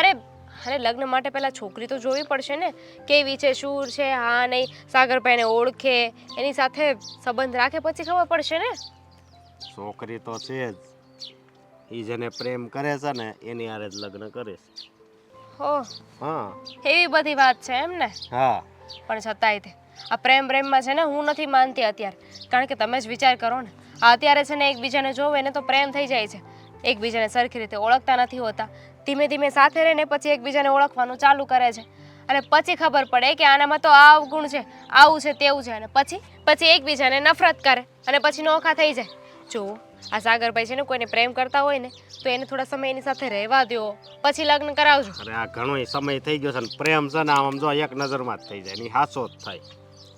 અરે લગ્ન માટે પહેલા છોકરી તો જોવી પડશે ને, કેવી છે, શું છે, હા નહીં. સાગરભાઈને ઓળખે, એની સાથે સંબંધ રાખે, પછી ખબર પડશે ને. છોકરી તો છે જ, એ જેને પ્રેમ કરે છે ને એની હારે જ લગ્ન કરે છે. હો, હા એવી બધી વાત છે એમ ને. હા. પણ છતાંય તે આ પ્રેમમાં છે ને હું નથી માનતી અત્યારે. કારણ કે તમે જ વિચાર કરો ને, આ અત્યારે છે ને એકબીજાને જોવે ને તો પ્રેમ થઈ જાય છે, એકબીજાને સરખી રીતે ઓળખતા નથી હોતા. ધીમે ધીમે સાથે રહીને પછી એકબીજાને ઓળખવાનું ચાલુ કરે છે, અને પછી ખબર પડે કે આનામાં તો આ અવગુણ છે, આવું છે, તેવું છે, અને પછી એકબીજાને નફરત કરે અને પછી નોખા થઈ જાય. જો આ સાગરભાઈ છે ને કોઈને પ્રેમ કરતા હોય ને તો એને થોડા સમય એની સાથે રહેવા દો, પછી લગ્ન કરાવજો. અરે આ ઘણો સમય થઈ ગયો છે ને પ્રેમ છે ને આમ જો એક નજરમાં જ થઈ જાય, એની હાસો જ થાય.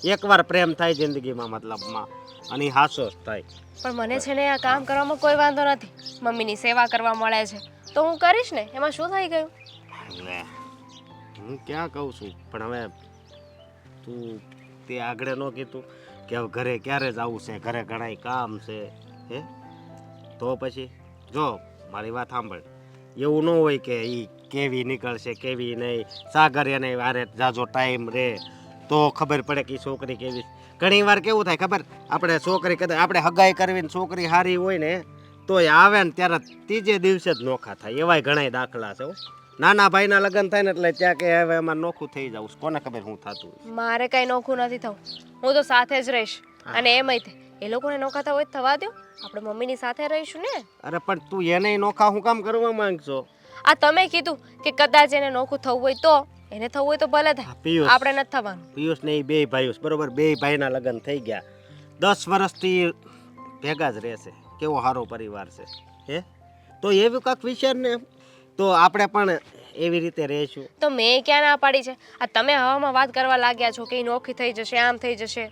એકવાર પ્રેમ થાય જિંદગીમાં, મતલબમાં, અને હાસો જ થાય. પણ મને છે ને આ કામ કરવામાં કોઈ વાંધો નથી. મમ્મીની સેવા કરવા મળે છે તો હું કરીશ ને, એમાં શું થઈ ગયું? એટલે હું ક્યાં કહું છું, પણ હવે તું તે આગળ ન કીધું કે હવે ઘરે ક્યારે જ આવું છે, ઘરે ઘણાય કામ છે, હે? તો પછી જો મારી વાત સાંભળ, એવું ન હોય કે એ કેવી નીકળશે કેવી નહીં. સાગર એને વારે જાજો ટાઈમ રહે તો ખબર પડે કે છોકરી કેવી. ઘણી વાર કેવું થાય ખબર, આપણે છોકરી કદાચ આપણે હગાઈ કરવી ને છોકરી સારી હોય ને તોય આવે ને ત્યારે ત્રીજે દિવસે જ નોખા થાય, એવાય ઘણા દાખલા છે. નાના ભાઈના લગ્ન થાય ને એટલે ત્યાં કે હવે એમાં નોખું થઈ જવું, કોને ખબર શું થતું. મારે કઈ નોખું નથી થવું, હું તો સાથે જ રહીશ. અને એમય તે એ લોકોને નોખા થવા હોય તો થવા દો, આપણે મમ્મીની સાથે રહીશું ને. અરે પણ તું એને નોખા હું કામ કરવા માંગશો? આ તમે કીધું કે કદાચ એને નોખું થવું હોય તો, એને થવું હોય તો ભલે થાય, પિયુષ, આપણે નથી થવાનું. પિયુષ ને એ બે ભાઈઓ બરોબર, બે ભાઈના લગ્ન થઈ ગયા, 10 વર્ષથી ભેગા જ રહેશે, કેવો સારો પરિવાર છે, હે? તો એવું કાંક વિચાર ને, તો આપણે પણ એવી રીતે રહીશું. તો મેં ક્યાં ના પાડી છે? આ તમે હવામાં વાત કરવા લાગ્યા છો કે એ નોખી થઈ જશે, આમ થઈ જશે.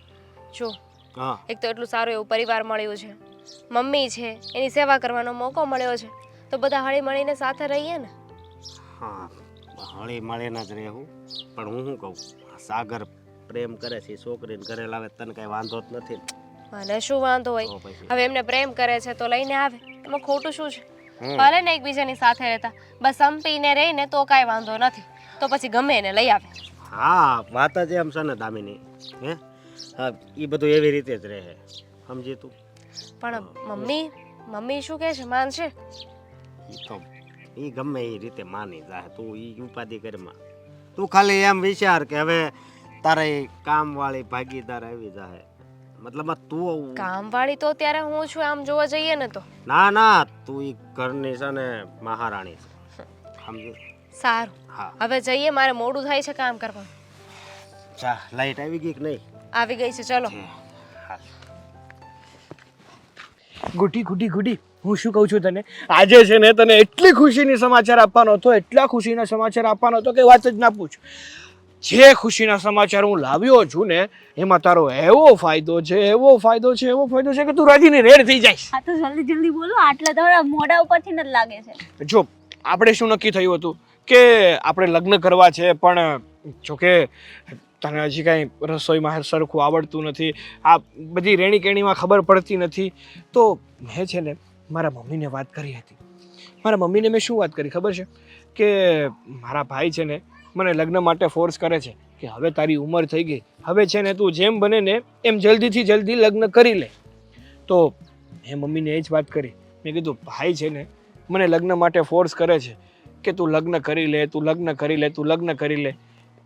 જો હા એક તો એટલું સારું એવું પરિવાર મળ્યું છે, મમ્મી છે, એની સેવા કરવાનો મોકો મળ્યો છે, તો બધા હળી મળીને સાથે રહીએ ને. હા, હળી મળીને જ રહેવું. પણ હું શું કહું, સાગર પ્રેમ કરે છે, છોકરીને ઘરે લાવે તને કાંઈ વાંધો જ નથી ને? મને શું વાંધો હોય? તો પછી હવે એમને પ્રેમ કરે છે તો લઈને આવે, એમાં ખોટું શું છે? હમ. ભલે ને એકબીજાની સાથે રહેતા, બસ સંપીને રહીને તો કાંઈ વાંધો નથી. તો પછી ગમે એને લઈ આવે. હા વાત જ એમ છે ને દામિની. હે હા એ બધું એવી રીતે જ રહે, સમજી તું. પણ મમ્મી શું કહે છે? માનશે? ઈ તો ઈ ગમે એ રીતે માની જાય, તું ઈ ઉપાધિ કરમાં. તું ખાલી એમ વિચાર કે હવે તારે કામવાળી ભાગીદાર આવી જાય, મતલબ તું કામવાળી તો અત્યારે હું છું, આમ જોવા જઈએ ને તો. ના તું ઈ ઘરની છે ને મહારાણી છે, સમજી. સારું, હા હવે જઈએ, મારે મોડું થાય છે કામ કરવાનું. ચા લાઈટ આવી ગઈ કે નહીં? આવી ગઈ છે, ચલો. હા ગુડી ગુડી ગુડી, હું શું કહું છું તને, આજે છે ને તને એટલી ખુશીની સમાચાર આપવાનો હતો, એટલા ખુશીના સમાચાર આપવાનો હતો કે વાત જ ના પૂછ. જે ખુશીના સમાચાર હું લાવ્યો છું ને એમાં તારો એવો ફાયદો છે, એવો ફાયદો છે, એવો ફાયદો છે કે તું રાજીની રેડ થઈ જઈશ. આ તો જલ્દી જલ્દી બોલો, આટલા તમારા મોઢા ઉપરથી જ લાગે છે. જો આપણે શું નક્કી થયું હતું કે આપણે લગ્ન કરવા છે, પણ જોકે તને હજી કાંઈ રસોઈમાં સરખું આવડતું નથી, આ બધી રેણી કેણીમાં ખબર પડતી નથી, તો મેં છે ને મારા મમ્મીને વાત કરી હતી. મારા મમ્મીને મેં શું વાત કરી ખબર છે કે મારા ભાઈ છે ને મને લગ્ન માટે ફોર્સ કરે છે કે હવે તારી ઉંમર થઈ ગઈ, હવે છે ને તું જેમ બને ને એમ જલ્દીથી જલ્દી લગ્ન કરી લે. તો મેં મમ્મીને એ જ વાત કરી. મેં કીધું ભાઈ છે ને મને લગ્ન માટે ફોર્સ કરે છે કે તું લગ્ન કરી લે, તું લગ્ન કરી લે, તું લગ્ન કરી લે.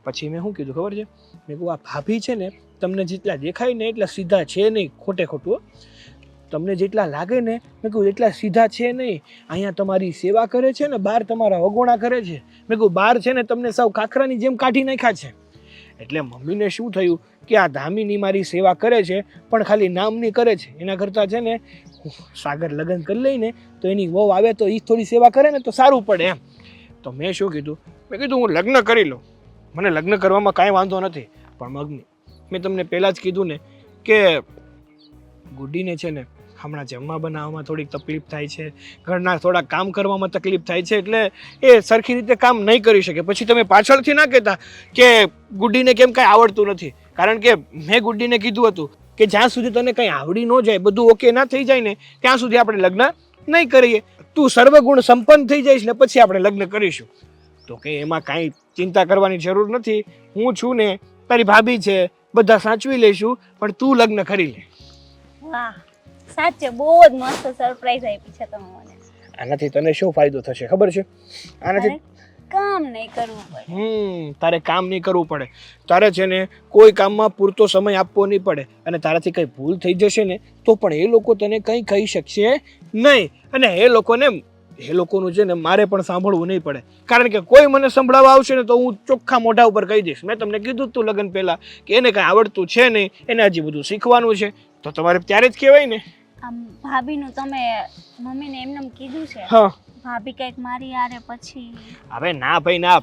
પછી મેં શું કીધું ખબર છે, મેં કહું આ ભાભી છે ને તમને જેટલા દેખાય ને એટલા સીધા છે નહીં, ખોટે ખોટું. તમને જેટલા લાગે ને મેં કહું એટલા સીધા છે નહીં. અહીંયા તમારી સેવા કરે છે ને બહાર તમારા વગોણા કરે છે. મેં કહું બહાર છે ને તમને સાવ કાકરાની જેમ કાઢી નાખ્યા છે. એટલે મમ્મીને શું થયું કે આ ધામીની મારી સેવા કરે છે પણ ખાલી નામની કરે છે, એના કરતાં છે ને સાગર લગ્ન કરી લઈને તો એની વહુ આવે તો એ થોડી સેવા કરે ને તો સારું પડે એમ. તો મેં શું કીધું, મેં કીધું હું લગ્ન કરી લઉં, મને લગ્ન કરવામાં કાંઈ વાંધો નથી, પણ મગની મેં તમને પહેલાં જ કીધું ને કે ગુડીને છે ને હમણાં જમવા બનાવવામાં થોડીક તકલીફ થાય છે, ઘરના થોડા કામ કરવામાં તકલીફ થાય છે, એટલે એ સરખી રીતે કામ નહીં કરી શકે. પછી તમે પાછળથી ના કહેતા કે ગુડીને કેમ કાંઈ આવડતું નથી, કારણ કે મેં ગુડીને કીધું હતું કે જ્યાં સુધી તને કંઈ આવડી ન જાય, બધું ઓકે ના થઈ જાય ને ત્યાં સુધી આપણે લગ્ન નહીં કરીએ. તું સર્વગુણ સંપન્ન થઈ જઈશ ને પછી આપણે લગ્ન કરીશું. તો કે એમાં કાંઈ ચિંતા કરવાની જરૂર નથી, હું છું ને, તારી ભાભી છે, બધા સાચવી લઈશું, પણ તું લગ્ન કરી લે. વાહ, સાચે બહુ જ મસ્ત સરપ્રાઈઝ આપી છે તમે મને. આનાથી તને શું ફાયદો થશે ખબર છે? આનાથી કામ નહીં કરવું પડે. તારે કામ નહીં કરવું પડે, તારે છે ને કોઈ કામમાં પૂરતો સમય આપવો નહીં પડે, અને તારાથી કંઈ ભૂલ થઈ જશે ને તો પણ એ લોકો તને કંઈ કહી શકશે નહીં, અને એ લોકોનું છે ને મારે પણ સાંભળવું નહીં પડે, કારણ કે કોઈ મને સંભળાવવા આવશે ને તો હું ચોખ્ખા મોઢા ઉપર કહી દઈશ. મેં તમને કીધું તું લગ્ન પહેલાં કે એને કાંઈ આવડતું છે નહીં, એને હજી બધું શીખવાનું છે, તો તમારે ત્યારે જ કહેવાય ને. આમ ભાભીનું તમે મમ્મીને એમને કીધું છે? હા, ભાભી કંઈક મારી યારે પછી? હવે ના ભાઈ ના,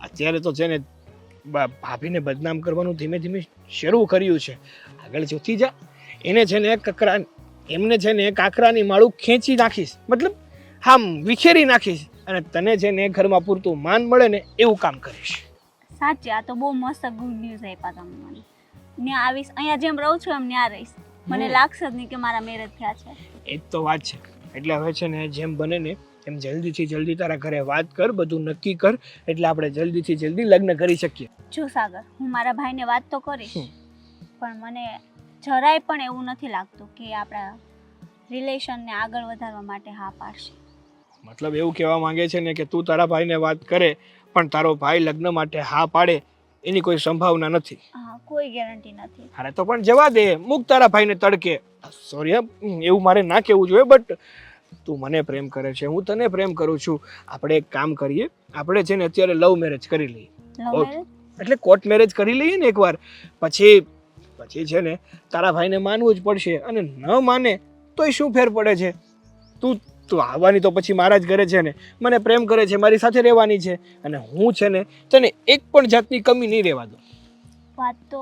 અત્યારે તો છે ને ભાભીને બદનામ કરવાનું ધીમે ધીમે શરૂ કર્યું છે. આગળ જોતી જા, એને છે ને એમને છે ને કાકરાની માળું ખેંચી નાખીશ, મતલબ આમ વિખેરી નાખીશ, અને તને છે ને ઘરમાં પૂરતું માન મળે ને એવું કામ કરીશ. સાચે આ તો બહુ મસ્ત ગુડ ન્યૂઝ આપ્યા તમે મને. ત્યાં આવીશ, અહીંયા જેમ રહું છું એમ ત્યાં રહીશ, મને લાગશે જ નહીં કે મારા મેરેજ થયા છે. એ જ તો વાત છે. એટલે હવે છે ને જેમ બને ને એમ જલ્દીથી જલ્દી તારા ઘરે વાત કર, બધું નક્કી કર, એટલે આપણે જલ્દીથી જલ્દી લગ્ન કરી શકીએ. જો સાગર, હું મારા ભાઈને વાત તો કરીશ, પણ મને જરાય પણ એવું નથી લાગતું કે આપણા રિલેશનને આગળ વધારવા માટે હા પાડશે. મતલબ એવું કહેવા માંગે છે ને કે તું તારા ભાઈને વાત કરે પણ તારો ભાઈ લગ્ન માટે હા પાડે એની કોઈ સંભાવના નથી. હા, કોઈ ગેરંટી નથી. અરે તો પણ જવા દે, મૂક તારા ભાઈને તડકે. સોરી, એવું મારે ના કહેવું જોઈએ, બટ તું મને પ્રેમ કરે છે, હું તને પ્રેમ કરું છું. આપણે એક કામ કરીએ, આપણે છે ને અત્યારે લવ મેરેજ કરી લઈએ. Love marriage? એટલે કોર્ટ મેરેજ કરી લઈએ ને એકવાર, પછી છે ને તારા ભાઈને માનવું જ પડશે, અને ન માને તોય શું ફેર પડે છે? તું આવવાની તો પછી મારા જ ઘરે છે ને, મને પ્રેમ કરે છે, મારી સાથે રહેવાની છે, અને હું છે ને તને એક પણ જાતની કમી નહીં રહેવા દઉં. વાત તો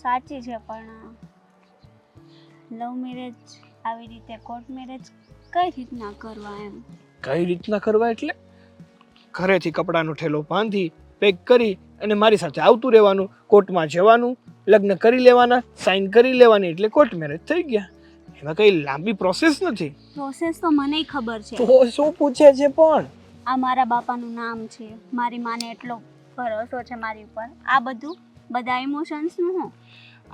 સાચી છે, પણ લવ મેરેજ આવી રીતે કોર્ટ મેરેજ કઈ રીતના કરવા એમ? કઈ રીતના કરવા એટલે ઘરેથી કપડાનો ઠેલો બાંધી પેક કરી અને મારી સાથે આવતું રહેવાનું, કોર્ટમાં જવાનું, લગ્ન કરી લેવાના, સાઈન કરી લેવાની, એટલે કોર્ટ મેરેજ થઈ ગયા. એમાં કઈ લાંબી પ્રોસેસ નથી. પ્રોસેસ તો મનેય ખબર છે. તો શું પૂછે છે પણ? આ મારા બાપાનું નામ છે, મારી માને એટલો ભરોસો છે મારી ઉપર. આ બધું બધા ઇમોશન્સનું હું.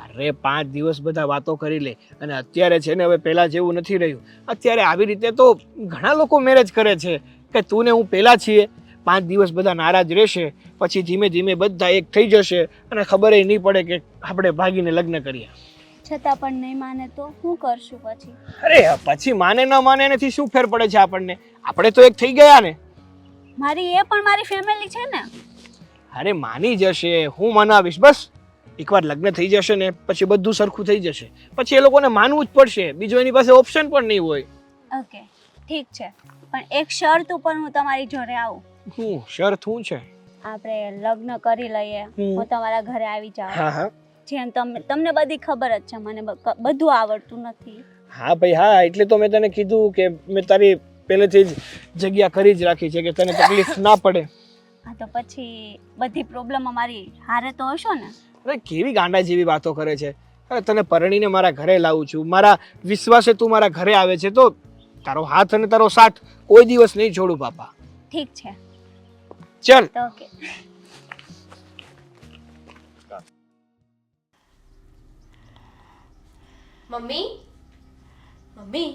અરે 5 દિવસ બધા વાતો કરી લે, અને અત્યારે છે ને હવે પહેલાં જેવું નથી રહ્યું. અત્યારે આવી રીતે તો ઘણા લોકો મેરેજ કરે છે કે તું ને હું પહેલાં છીએ. 5 દિવસ બધા નારાજ રહેશે, પછી ધીમે ધીમે બધા એક થઈ જશે અને ખબર નહીં પડે કે આપણે ભાગીને લગ્ન કર્યા. છતાં પણ નહીં માને તો શું કરશું પછી? અરે પછી માને ન માને એનાથી શું ફેર પડે છે આપણને? આપણે તો એક થઈ ગયા ને. મારી એ પણ મારી ફેમિલી છે ને. અરે માની જશે, હું મનાવીશ. બસ એકવાર લગ્ન થઈ જશે ને પછી બધું સરખું થઈ જશે. પછી એ લોકોને માનવું જ પડશે, બીજો એની પાસે ઓપ્શન પણ નહીં હોય. ઓકે ઠીક છે, પણ એક શરત ઉપર હું તમારી જોડે આવું. હું શરત શું છે? આપણે લગ્ન કરી લઈએ, હું તમારા ઘરે આવી જાઉં. હા હા જેમ તમને બધી ખબર જ છે, મને બધું આવડતું નથી. હા ભાઈ હા, એટલે તો મેં તને કીધું કે મેં તારી પહેલેથી જ જગ્યા કરી જ રાખી છે કે તને તકલીફ ના પડે. હા તો પછી બધી પ્રોબ્લેમ અમારી હારે તો હશો ને? અરે કેવી ગાંડા જેવી વાતો કરે છે. અરે તને પરણીને મારા ઘરે લાવું છું, મારા વિશ્વાસે તું મારા ઘરે આવે છે, તો તારો હાથ અને તારો સાથ કોઈ દિવસ નહીં છોડું બાપા. ઠીક છે, ચલ. તો ઓકે. મમ્મી મમ્મી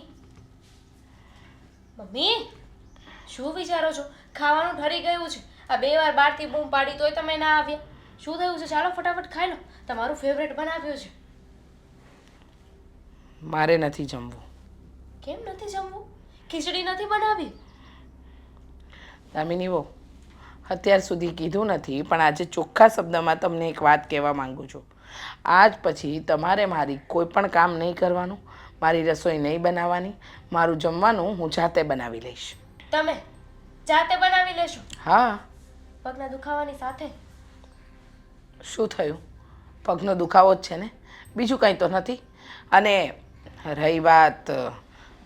મમ્મી શું વિચારો છો? ખાવાનું ઠરી ગયું છે. આ 2 વાર બહારથી બૂમ પાડી તોય તમે ના આવ્યા. શું થયું છે? ચાલો ફટાફટ ખાઈ લો. તમારું ફેવરેટ બનાવ્યું છે. મારે નથી જમવું. કેમ નથી જમવું? ખીચડી નથી બનાવી? દામિની વહુ, અત્યાર સુધી કીધું નથી, પણ આજે ચોખ્ખા શબ્દમાં તમને એક વાત કહેવા માંગુ છું. આજ પછી તમારે મારી કોઈ પણ કામ નહીં કરવાનું, મારી રસોઈ નહીં બનાવવાની, મારું જમવાનું હું જાતે બનાવી લઈશ. તમે જાતે બનાવી લેશો? હા. પગના દુખાવાની સાથે? શું થયું? પગનો દુખાવો જ છે ને, બીજું કંઈ તો નથી. અને રહી વાત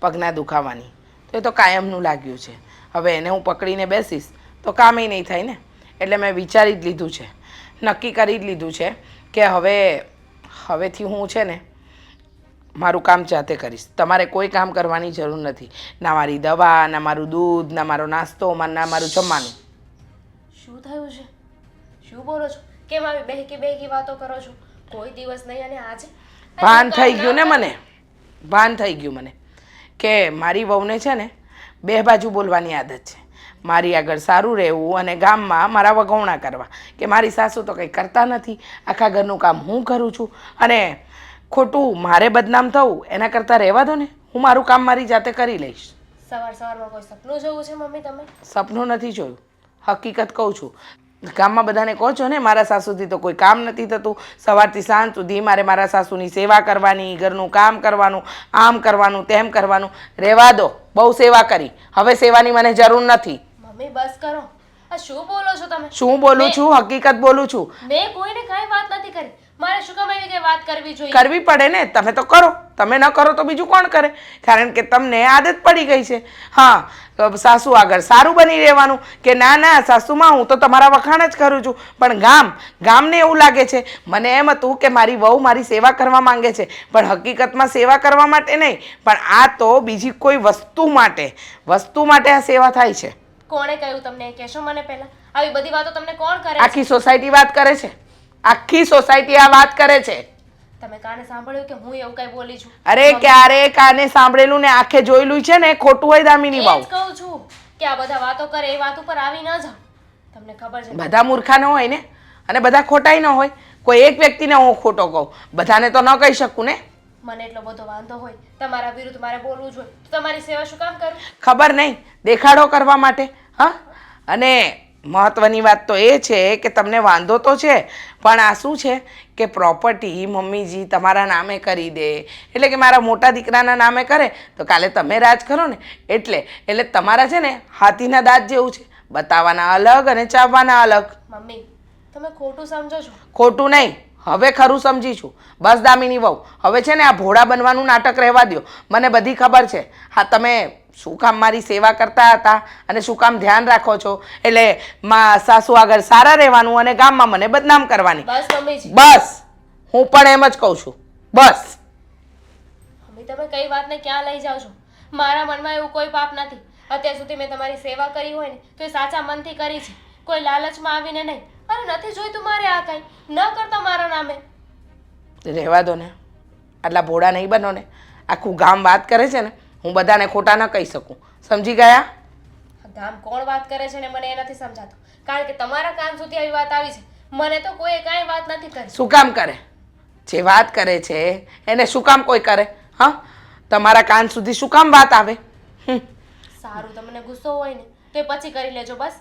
પગના દુખાવાની, તો એ તો કાયમનું લાગ્યું છે. હવે એને હું પકડીને બેસીશ તો કામે નહીં થાય ને. એટલે મેં વિચારી જ લીધું છે, નક્કી કરી જ લીધું છે કે હવેથી હું છે ને મારું કામ જાતે કરીશ. તમારે કોઈ કામ કરવાની જરૂર નથી. ના મારી દવા, ના મારું દૂધ, ના મારો નાસ્તો, ના મારું જમવાનું. શું થયું છે? શું બોલો છો? કેમ આવી બેહકી વાતો કરો છો? કોઈ દિવસ નહીં અને આજે? ભાન થઈ ગયું ને મને, ભાન થઈ ગયું મને કે મારી વહુને છે ને 2 બાજુ બોલવાની આદત છે. મારી આગળ સારું રહેવું અને ગામમાં મારા વગોવણા કરવા કે મારી સાસુ તો કંઈ કરતા નથી, આખા ઘરનું કામ હું કરું છું, અને ખોટું મારે બદનામ થવું એના કરતાં રહેવા દો ને. હું મારું કામ મારી જાતે કરી લઈશ. સવારમાં કોઈ સપનું જોવું છે મમ્મી તમે? સપનું નથી જોયું, હકીકત કહું છું. ગામમાં બધાને કહો છો ને મારા સાસુથી તો કોઈ કામ નથી થતું, સવારથી સાંજ સુધી મારે મારા સાસુની સેવા કરવાની, ઘરનું કામ કરવાનું, આમ કરવાનું, તેમ કરવાનું. રહેવા દો, બહુ સેવા કરી, હવે સેવાની મને જરૂર નથી. મમ્મી બસ કરો. આ શું બોલો છો તમે? શું બોલું છું? હકીકત બોલું છું. મેં કોઈને કાંઈ વાત નથી કરી. મારે શું કામ એવી કઈ વાત કરવી જોઈએ? કરવી પડે ને, તમે તો કરો. તમે ન કરો તો બીજું કોણ કરે? કારણ કે તમને આદત પડી ગઈ છે. હા, સાસુ આગળ સારું બની રહેવાનું કે ના ના સાસુમાં હું તો તમારા વખાણ જ કરું છું. પણ ગામને એવું લાગે છે, મને એમ હતું કે મારી વહુ મારી સેવા કરવા માંગે છે, પણ હકીકતમાં સેવા કરવા માટે નહીં, પણ આ તો બીજી કોઈ વસ્તુ માટે આ સેવા થાય છે. કોણે કહ્યું તમને? કહેશો મને પહેલા. આવી બધી વાતો તમને કોણ કરે છે? આખી સોસાયટી વાત કરે છે. આખી સોસાયટી આ વાત કરે છે. તમે કાને સાંભળ્યું કે હું એવું કઈ બોલી છું? અરે ક્યારે કાને સાંભળેલું ને આંખે જોયેલું છે ને ખોટું હોય દામિની એ બાઉ. જ કહું છું કે આ બધા વાતો કરે એ વાત ઉપર આવી ન જાઓ. તમને ખબર છે બધા મૂર્ખા ન હોય ને, અને બધા ખોટાઈ ન હોય. કોઈ એક વ્યક્તિને હું ખોટો કહું, બધાને તો ન કહી શકું ને. મને એટલો બધો વાંધો હોય તમારા વિરુદ્ધ મારે બોલવું જોઈએ તો તમારી સેવા શું કામ કરું? ખબર નહીં, દેખાડો કરવા માટે. હા, અને મહત્વની વાત તો એ છે કે તમને વાંધો તો છે, પણ આ શું છે કે પ્રોપર્ટી મમ્મીજી તમારા નામે કરી દે, એટલે કે મારા મોટા દીકરાના નામે કરે તો કાલે તમે રાજ કરો ને. એટલે તમારા છે ને હાથીના દાંત જેવું છે, બતાવવાના અલગ અને ચાવવાના અલગ. મમ્મી તમે ખોટું સમજો છો. ખોટું નહીં, હવે ખરું સમજી છું. બસ દામિની વહુ, હવે છે ને આ ભોળા બનવાનું નાટક રહેવા દો. મને બધી ખબર છે. હા, તમે શું કામ મારી સેવા કરતા હતા અને શું કામ ધ્યાન રાખો છો, એટલે સાસુ આગળ સારા રહેવાનું અને ગામમાં મને બદનામ કરવાની. બસ મમ્મીજી, બસ હું પણ એમ જ કહું છું. બસ. મમ્મી તમે કઈ વાતને ક્યાં લઈ જાઓ છો? મારા મનમાં એવું કોઈ પાપ નથી. અત્યાર સુધી મેં તમારી સેવા કરી હોય ને તો એ સાચા મનથી કરી છે, કોઈ લાલચમાં આવીને નહીં. અને નથી જોઈતું મારે આ કંઈ ન કરતા મારા નામે. રહેવા દો ને, આટલા ભોળા નહીં બનો ને. આખું ગામ વાત કરે છે ને, હું બધાને ખોટા ન કહી શકું. સમજી ગયા? ગામ કોણ વાત કરે છે ને મને એ નથી સમજાતું. કારણ કે તમારા કાન સુધી આવી વાત આવી છે, મને તો કોઈએ કાંઈ વાત નથી કરી. શું કામ કરે? જે વાત કરે છે એને શું કામ કોઈ કરે? હા, તમારા કાન સુધી શું કામ વાત આવે? સારું, તમને ગુસ્સો હોય ને તો એ પછી કરી લેજો બસ.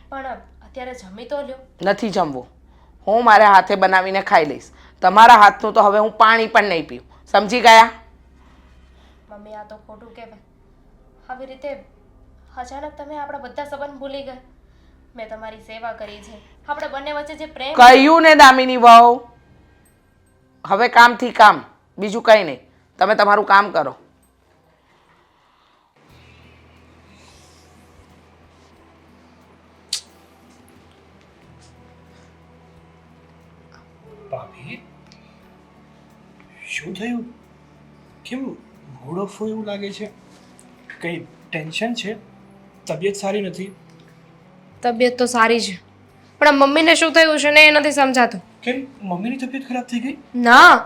પણ અત્યારે જમી તો લ્યો. નથી જમવું. હું મારા હાથે બનાવીને ખાઈ લઈશ. તમારા હાથનું તો હવે હું પાણી પણ નહીં પીવું. સમજી ગયા? મમ્મી આ તો ખોટું કહેવાય. આવી રીતે અચાનક તમે આપણા બધા સંબંધ ભૂલી ગયા. મેં તમારી સેવા કરી છે, આપણે બંને વચ્ચે જે પ્રેમ. કહ્યું ને દામિની વહુ, હવે કામથી કામ, બીજું કંઈ નહીં. તમે તમારું કામ કરો. ભાભી શું થયું? કેમ મૂડ ઓફ હોય એવું લાગે છે? કંઈ ટેન્શન છે? તબિયત સારી નથી? તબિયત તો સારી છે, પણ આ મમ્મીને શું થયું છે ને એ નથી સમજાતું. કેમ મમ્મીની તબિયત ખરાબ થઈ ગઈ? ના,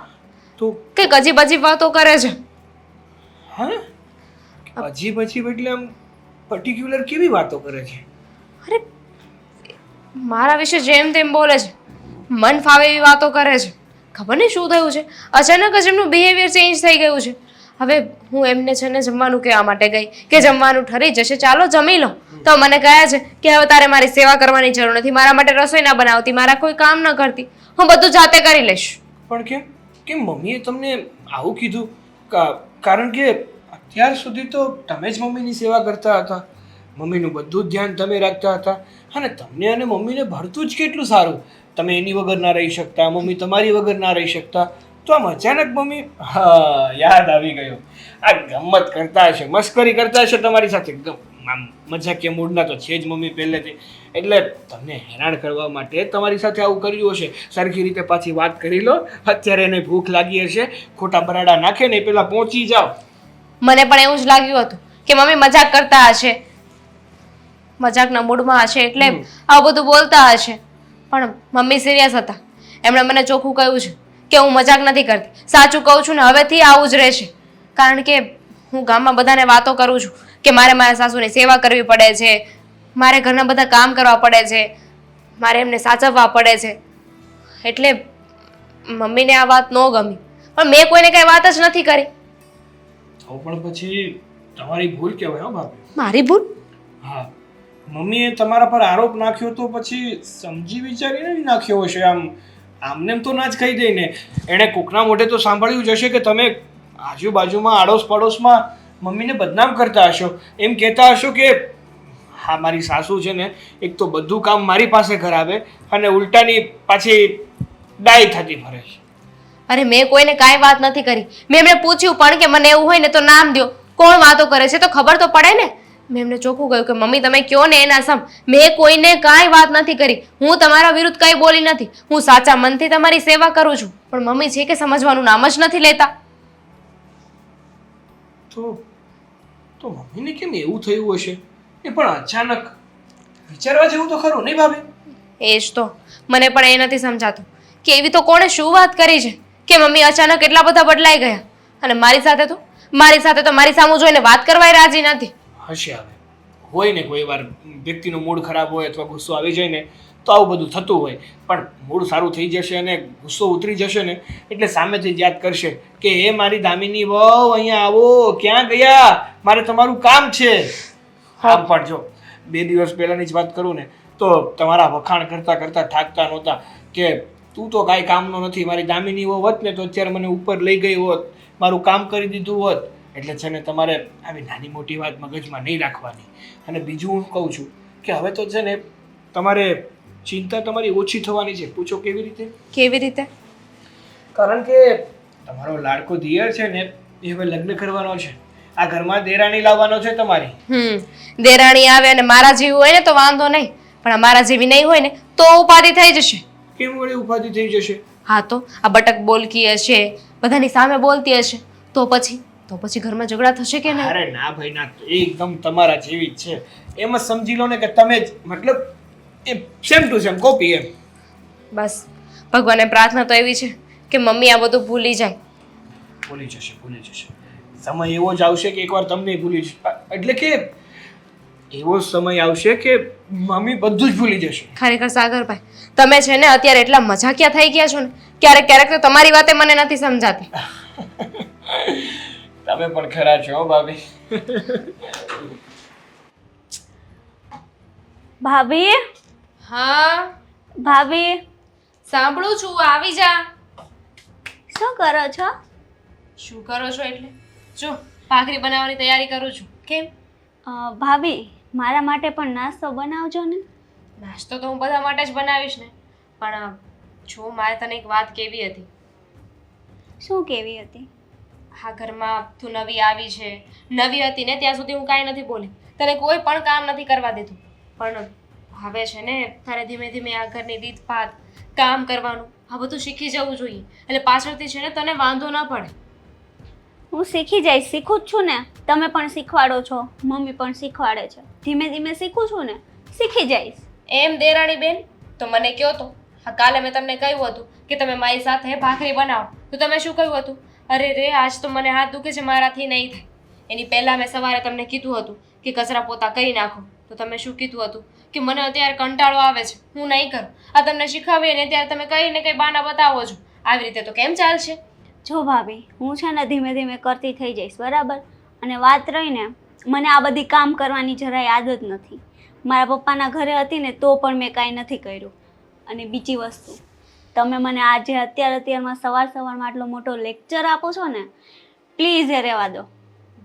તો કંઈક અજીબ અજીબ વાતો કરે છે. હા, અજીબ અજીબ એટલે આમ પર્ટિક્યુલર કેવી વાતો કરે છે? અરે મારા વિશે જેમ તેમ બોલે છે, મન ફાવે એવી વાતો કરે છે. ખબર નહીં શું થયું છે, અચાનક જ એમનું બિહેવિયર ચેન્જ થઈ ગયું છે. હવે હું એમને છે ને જમવાનું કહેવા માટે ગઈ કે જમવાનું ઠરી જશે, ચાલો જમી લો. તો મને કહે છે કે હવે તારે મારી સેવા કરવાની જરૂર નથી, મારા માટે રસોઈ ના બનાવતી, મારા કોઈ કામ ન કરતી, હું બધું જાતે કરી લઈશ. પણ કેમ કેમ મમ્મીએ તમને આવું કીધું? કારણ કે અત્યાર સુધી તો તમે જ મમ્મીની સેવા કરતા હતા, મમ્મીનું બધું જ ધ્યાન તમે રાખતા હતા, અને તમને અને મમ્મીને ભળતું જ કેટલું સારું. તમે એની વગર ના રહી શકતા, મમ્મી તમારી વગર ના રહી શકતા. તો આમ અચાનક મમ્મી, હા યાદ આવી ગયો, આ ગમત કરતા હશે, મસ્કરી કરતા હશે તમારી સાથે. એકદમ આમ મજાકીય મૂડના તો છે જ મમ્મી પહેલેથી, એટલે તમને હેરાન કરવા માટે તમારી સાથે આવું કર્યું હશે. સરખી રીતે પાછી વાત કરી લો. અત્યારે એને ભૂખ લાગી હશે, ખોટા બરાડા નાખે ને પેલા પહોંચી જાઓ. મને પણ એવું જ લાગ્યું હતું કે મમ્મી મજાક કરતા હશે, મજાકના મૂડમાં હશે એટલે આવું બધું બોલતા હશે. પણ મમ્મી સિરિયસ હતા. એમણે મને ચોખ્ખું કહ્યું છે કે હું મજાક નથી કરતી, સાચું કહું છું ને હવેથી આવું જ રહેશે. કારણ કે હું ગામમાં બધાને વાતો કરું છું કે મારે મારા સાસુની સેવા કરવી પડે છે, મારે ઘરના બધા કામ કરવા પડે છે, મારે એમને સાચવવા પડે છે. એટલે મમ્મીને આ વાત ન ગમી, પણ મેં કોઈને કઈ વાત જ નથી કરી. તો પણ પછી તમારી ભૂલ કહેવાય. હો ભાભી, મારી ભૂલ? હા, મમ્મીએ તમારા પર આરોપ નાખ્યો તો પછી સમજી વિચારીને જ નાખ્યો હશે. આમને તો ના જ કહી દઈ ને. એણે કોકના મોઢે તો સાંભળ્યું જ હશે કે તમે આજુબાજુમાં આડોશ પડોશમાં મમ્મીને બદનામ કરતા હશો. એમ કહેતા હશો કે હા મારી સાસુ છે ને એક તો બધું કામ મારી પાસે કરાવે અને ઉલટાની પાછી ડાય થતી ફરે છે. અરે મેં કોઈને કાંઈ વાત નથી કરી. મેં એમને પૂછ્યું પણ કે મને એવું હોય ને તો નામ દો, કોણ વાતો કરે છે તો ખબર તો પડે ને. મેં એમને ચોખ્ખું કહ્યું કે મમ્મી તમે કયો ને એના સમ. મેં કોઈને કાંઈ વાત નથી કરી, હું તમારા વિરુદ્ધ કંઈ બોલી નથી, હું સાચા મનથી તમારી સેવા કરું છું. પણ મમ્મી છે કે સમજવાનું નામ જ નથી લેતા. તો મમ્મીને કેમ એવું થયું હશે? એ પણ અચાનક વિચારવા જેવું તો ખરું નહીં ભાભી? એ જ તો મને પણ એ નથી સમજાતું કે એવી તો કોણે શું વાત કરી છે કે મમ્મી અચાનક એટલા બધા બદલાઈ ગયા. અને મારી સાથે તો મારી સામું જોઈને વાત કરવાય રાજી નથી. હશે, હવે હોય ને કોઈ વાર વ્યક્તિનો મૂડ ખરાબ હોય અથવા ગુસ્સો આવી જાય ને તો આવું બધું થતું હોય. પણ મૂડ સારું થઈ જશે અને ગુસ્સો ઉતરી જશે ને એટલે સામેથી જ યાદ કરશે કે હે મારી દામિની વહુ અહીંયા આવો, ક્યાં ગયા, મારે તમારું કામ છે. આમ પણ જો 2 દિવસ પહેલાની જ વાત કરું ને તો તમારા વખાણ કરતા કરતા થાકતા નહોતા કે તું તો કાંઈ કામનો નથી. મારી દામિની વહુ હોત ને તો અત્યારે મને ઉપર લઈ ગઈ હોત, મારું કામ કરી દીધું હોત. એટલે છે ને તમારે આવી નાની મોટી વાત મગજમાં નહીં રાખવાની. અને બીજું હું કહું છું કે હવે તો છે ને તમારે ચિંતા તમારી ઓછી થવાની છે. પૂછો કેવી રીતે? કેવી રીતે? કારણ કે તમારો લાડકો દિયર છે ને એ હવે લગ્ન કરવાનો છે. આ ઘરમાં દેરાણી લાવવાનો છે તમારી. દેરાણી આવે અને મારા જેવી હોય ને તો વાંધો નહીં, પણ મારા જેવી નહીં હોય ને તો ઉપાધિ થઈ જશે. કેમ વળી ઉપાધિ થઈ જશે? હા તો આ બટક બોલકી હશે, બધાની સામે બોલતી હશે, તો પછી ઘરમાં ઝઘડા થશે કે નહીં? અરે ના ભાઈ ના, એકદમ તમારા જેવી જ છે. એમ જ સમજી લો ને કે તમે જ મતલબ એ સેમ ટુ સેમ કોપી એમ. બસ ભગવાનને પ્રાર્થના તો એવી છે કે મમ્મી આ બધું ભૂલી જાય. ભૂલી જશે, ભૂલી જશે. સમય એવો જ આવશે કે એકવાર તમને ભૂલી જશે. એટલે કે એવો સમય આવશે કે મમ્મી બધું જ ભૂલી જશે. ખરેખર સાગરભાઈ, તમે છે ને અત્યારે એટલા મજાકિયા થઈ ગયા છો ને, ક્યારેક ક્યારેક તો તમારી વાતે મને નથી સમજાતી. તમે પણ ખરા છો ભાભી. ભાભી, હા ભાભી, સાંભળું છું, આવી જા. શું કરો છો? શું કરો છો એટલે જો ભાખરી બનાવવાની તૈયારી કરું છું. કેમ? ભાભી, મારા માટે પણ નાસ્તો બનાવજો ને. નાસ્તો તો હું બધા માટે જ બનાવીશ ને, પણ જો મારે તને એક વાત કહેવી હતી. શું કેવી હતી? આ ઘરમાં તું નવી આવી છે, નવી હતી ને ત્યાં સુધી હું કાંઈ નથી બોલી, તને કોઈ પણ કામ નથી કરવા દીધું, પણ હવે છે ને તારે ધીમે ધીમે આ ઘરની રીતભાત, કામ કરવાનું આ બધું શીખી જવું જોઈએ, એટલે પાછળથી છે ને તને વાંધો ના પડે. હું શીખી જઈશ, શીખું જ છું ને. તમે પણ શીખવાડો છો, મમ્મી પણ શીખવાડે છે. ધીમે ધીમે શીખું છું ને, શીખી જઈશ. એમ દેરાણી બેન, તો મને કહો તો. હા, કાલે મેં તમને કહ્યું હતું કે તમે મારી સાથે ભાખરી બનાવો, તો તમે શું કહ્યું હતું? અરે રે, આજ તો મને હાથ દુખે છે, મારાથી નહીં થાય. એની પહેલાં મેં સવારે તમને કીધું હતું કે કચરા પોતા કરી નાખો, તો તમે શું કીધું હતું કે મને અત્યારે કંટાળો આવે છે, હું નહીં કરું. આ તમને શીખવીએ ને ત્યારે તમે કંઈ ને કંઈ બહાના બતાવો છો. આવી રીતે તો કેમ ચાલશે? જો ભાભી, હું છે ને ધીમે ધીમે કરતી થઈ જઈશ, બરાબર? અને વાત રહીને, મને આ બધી કામ કરવાની જરાય આદત નથી. મારા પપ્પાના ઘરે હતી ને તો પણ મેં કાંઈ નથી કર્યું. અને બીજી વસ્તુ, તમે મને આજે અત્યારમાં સવારમાં આટલો મોટો લેક્ચર આપો છો ને, પ્લીઝ એ રહેવા દો.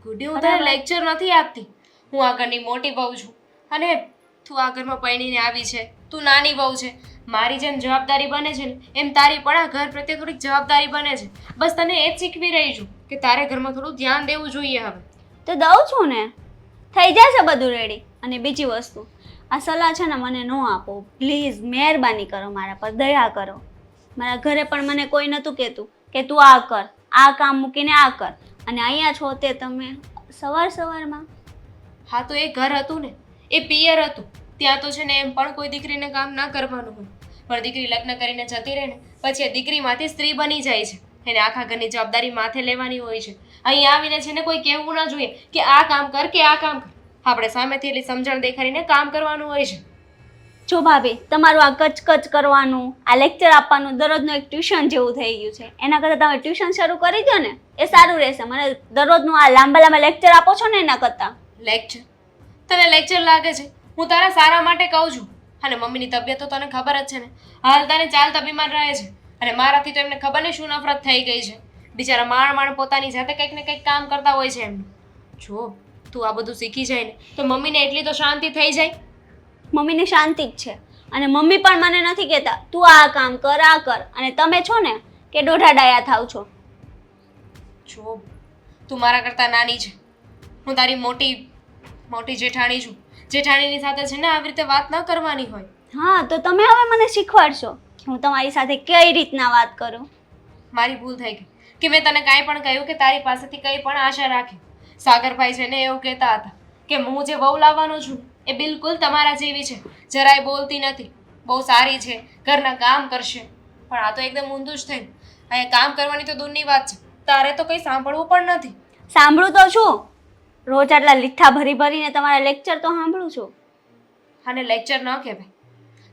ગુડી, હું તને લેક્ચર નથી આપતી. હું આ ઘરની મોટી વહુ છું અને તું આ ઘરમાં પરણીને આવી છે, તું નાની વહુ છે. મારી જેમ જવાબદારી બને છે ને એમ તારી પણ આ ઘર પ્રત્યે થોડીક જવાબદારી બને છે. બસ તને એ જ શીખવી રહી છું કે તારે ઘરમાં થોડું ધ્યાન દેવું જોઈએ. હવે તો દઉં છું ને, થઈ જશે બધું રેડી. અને બીજી વસ્તુ, આ સલાહ છે ને મને ન આપો પ્લીઝ, મહેરબાની કરો, મારા પર દયા કરો. મારા ઘરે પણ મને કોઈ નહોતું કહેતું કે તું આ કર, આ કામ મૂકીને આ કર, અને અહીંયા છો તે તમે સવારમાં. હા, તો એ ઘર હતું ને, એ પિયર હતું. ત્યાં તો છે ને એમ પણ કોઈ દીકરીને કામ ના કરવાનું હોય, પણ દીકરી લગ્ન કરીને જતી રહે ને પછી એ દીકરીમાંથી સ્ત્રી બની જાય છે. એને આખા ઘરની જવાબદારી માથે લેવાની હોય છે. અહીં આવીને છે ને કોઈ કહેવું ના જોઈએ કે આ કામ કર કે આ કામ કર. આપણે સામેથી એટલી સમજણ દેખાડીને કામ કરવાનું હોય છે. જો ભાભી, તમારું આ કચકચ કરવાનું, આ લેક્ચર આપવાનું દરરોજનું એક ટ્યુશન જેવું થઈ ગયું છે. એના કરતાં તમે ટ્યુશન શરૂ કરી દો ને, એ સારું રહેશે. મને દરરોજનું આ લાંબા લેક્ચર આપો છો ને એના કરતાં. લેક્ચર? તને લેક્ચર લાગે છે? હું તારા સારા માટે કહું છું. અને મમ્મીની તબિયત તો તને ખબર જ છે ને, હાલ તને ચાલતા બીમાર રહે છે. અને મારાથી તો એમને ખબર નહીં શું નફરત થઈ ગઈ છે. બિચારા માણ પોતાની જાતે કંઈક ને કંઈક કામ કરતા હોય છે એમનું. જો તું આ બધું શીખી જાય ને તો મમ્મીને એટલી તો શાંતિ થઈ જાય. મમ્મીને શાંતિ જ છે, અને મમ્મી પણ મને નથી કહેતા તું આ કામ કર, આ કર. અને તમે છો ને કે દોઢા ડાયા થાવ છો. જો તું મારા કરતાં નાની છે, હું તારી મોટી જેઠાણી છું. જેઠાણીની સાથે છે ને આવી રીતે વાત ન કરવાની હોય. હા, તો તમે હવે મને શીખવાડશો કે હું તમારી સાથે કઈ રીતના વાત કરું. મારી ભૂલ થઈ ગઈ કે મેં તને કાંઈ પણ કહ્યું કે તારી પાસેથી કંઈ પણ આશા રાખી. સાગરભાઈ છે ને એવું કહેતા હતા કે હું જે વહુ લાવવાનો છું એ બિલકુલ તમારા જેવી છે, જરાય બોલતી નથી, બહુ સારી છે, ઘરના કામ કરશે. પણ આ તો એકદમ ઊંધું જ થયું. અહીંયા કામ કરવાની તો દૂરની વાત છે, તારે તો કંઈ સાંભળવું પણ નથી. સાંભળું તો છું, રોજ આટલા લીઠા ભરીને તમારા લેક્ચર તો સાંભળું છું. આને લેક્ચર ન કહેવાય,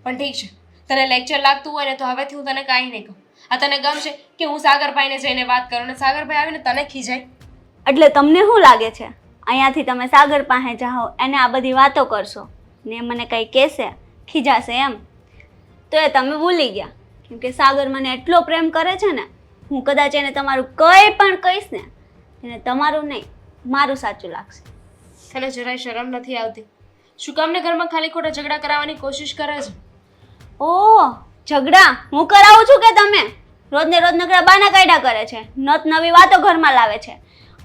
પણ ઠીક છે, તને લેક્ચર લાગતું હોય ને તો હવેથી હું તને કાંઈ નહીં કહું. આ તને ગમશે કે હું સાગરભાઈને જઈને વાત કરું ને સાગરભાઈ આવીને તને ખીજાય? એટલે તમને શું લાગે છે અહીંયાથી તમે સાગર પાસે જાઓ, એને આ બધી વાતો કરશો ને મને કંઈ કહેશે, ખીજાશે એમ? તો એ તમે ભૂલી ગયા, કેમ કે સાગર મને એટલો પ્રેમ કરે છે ને, હું કદાચ એને તમારું કંઈ પણ કહીશ ને એને તમારું નહીં મારું સાચું લાગશે. તને જરાય શરમ નથી આવતી? શું કામને ઘરમાં ખાલી ખોટા ઝઘડા કરાવવાની કોશિશ કરે છે? ઓહ, ઝઘડા હું કરાવું છું કે તમે? રોજને રોજ નકરા બાના કાયડા કરે છે, નત નવી વાતો ઘરમાં લાવે છે.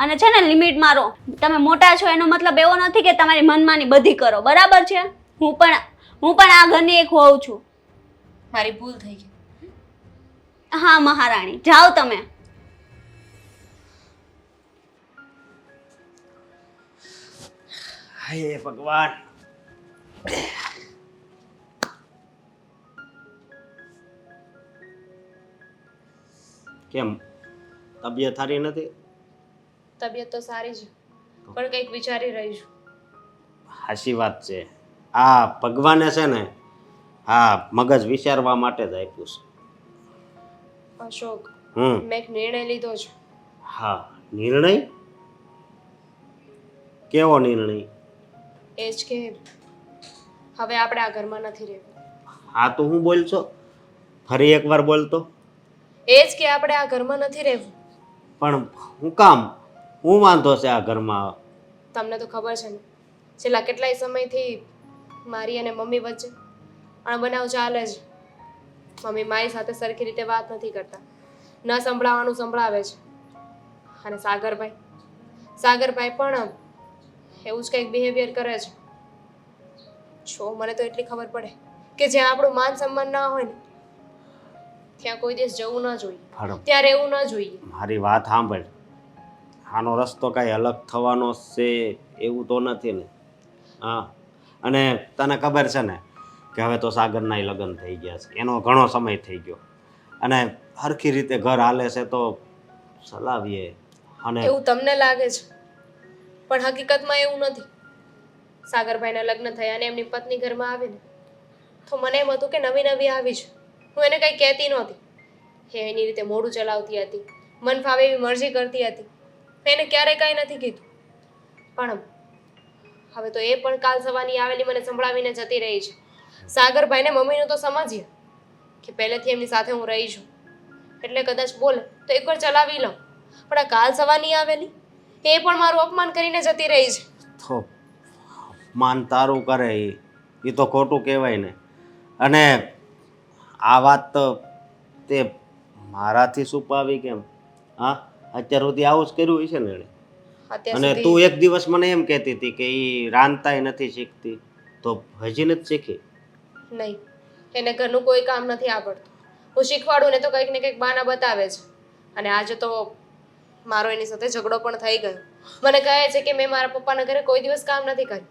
અને છે ને લિમિટ મારો. તમે મોટા છો એનો મતલબ એવો નથી કે તમારી મનમાની બધી કરો, બરાબર છે? હું પણ આ ઘરની એક હોઉં છું. મારી ભૂલ થઈ ગઈ. હા મહારાણી, જાઓ તમે. હે ભગવાન. કેમ તબિયત સારી નથી? તબિયત તો સારી છે, પણ કંઈક વિચારી રહી છું. હાચી વાત છે. આ ભગવાને છે ને હા મગજ વિચારવા માટે જ આપ્યું છે. અશોક, હમ મેં એક નિર્ણય લીધો છે. હા નિર્ણય? કેવો નિર્ણય? એ જ કે હવે આપણે આ ઘરમાં નથી રહેવું. હા તો હું બોલ છો? ફરી એકવાર બોલતો. એ જ કે આપણે આ ઘરમાં નથી રહેવું. પણ હું કામ? હું વાંધો છે આ ઘરમાં? તમને તો ખબર છે ને, છેલ્લા કેટલાય સમયથી મારી અને મમ્મી વચ્ચે અણબનાવ ચાલે છે. મમ્મી મારી સાથે સરખી રીતે વાત નથી કરતા, ન સંભળાવવાનું સંભળાવે છે. અને સાગરભાઈ પણ એવું જ કંઈક બિહેવિયર કરે છે. જો મને તો એટલી ખબર પડે કે જ્યાં આપણું માન સન્માન ના હોય ને ત્યાં કોઈ દિવસ જવું ન જોઈએ, પણ ત્યાં રહેવું ન જોઈએ. મારી વાત સાંભળ. આનો રસ્તો કાંઈ અલગ થવાનો છે એવું તો નથી ને? હા અને તને ખબર છે ને કે હવે તો સાગરનાય લગ્ન થઈ ગયા છે, એનો ઘણો સમય થઈ ગયો અને હરખી રીતે ઘર હાલે છે તો ચલાવીએ. અને એવું તમને લાગે છે, પણ હકીકતમાં એવું નથી. સાગરભાઈના લગ્ન થયા અને એમની પત્ની ઘરમાં આવીને તો મને એમ હતું કે નવી નવી આવી છે, હું એને કંઈ કહેતી નહોતી. એ એની રીતે મોઢું ચલાવતી હતી, મન ફાવે એવી મરજી કરતી હતી. મેં એને ક્યારેય કાંઈ નથી કીધું. પણ હવે તો એ પણ કાલ સવારની આવેલી મને સંભળાવીને જતી રહી છે. સાગરભાઈને મમ્મીનું તો સમજીએ કે પહેલેથી એમની સાથે હું રહી છું, એટલે કદાચ બોલે તો એકવાર ચલાવી લઉં. પણ આ કાલ સવારની આવેલી એ પણ મારું અપમાન કરીને જતી રહી છે. તો માન તારું કરે એ તો ખોટું કહેવાય ને. અને આ વાત તો તે મારાથી છુપાવી કેમ? હા અત્યાર સુધી આવું જ કર્યું હશે ને એણે. અત્યાર અને સુધી તું એક દિવસ મને એમ કહેતી હતી કે એ રાંધતાય નથી શીખતી, તો હજી નથી શીખી? નહીં, એને ઘરનું કોઈ કામ નથી આવડતું. હું શીખવાડું ને તો કંઈક ને કંઈક બહાના બતાવે છે. અને આજે તો મારો એની સાથે ઝઘડો પણ થઈ ગયો. મને કહે છે કે મેં મારા પપ્પાના ઘરે કોઈ દિવસ કામ નથી કર્યું.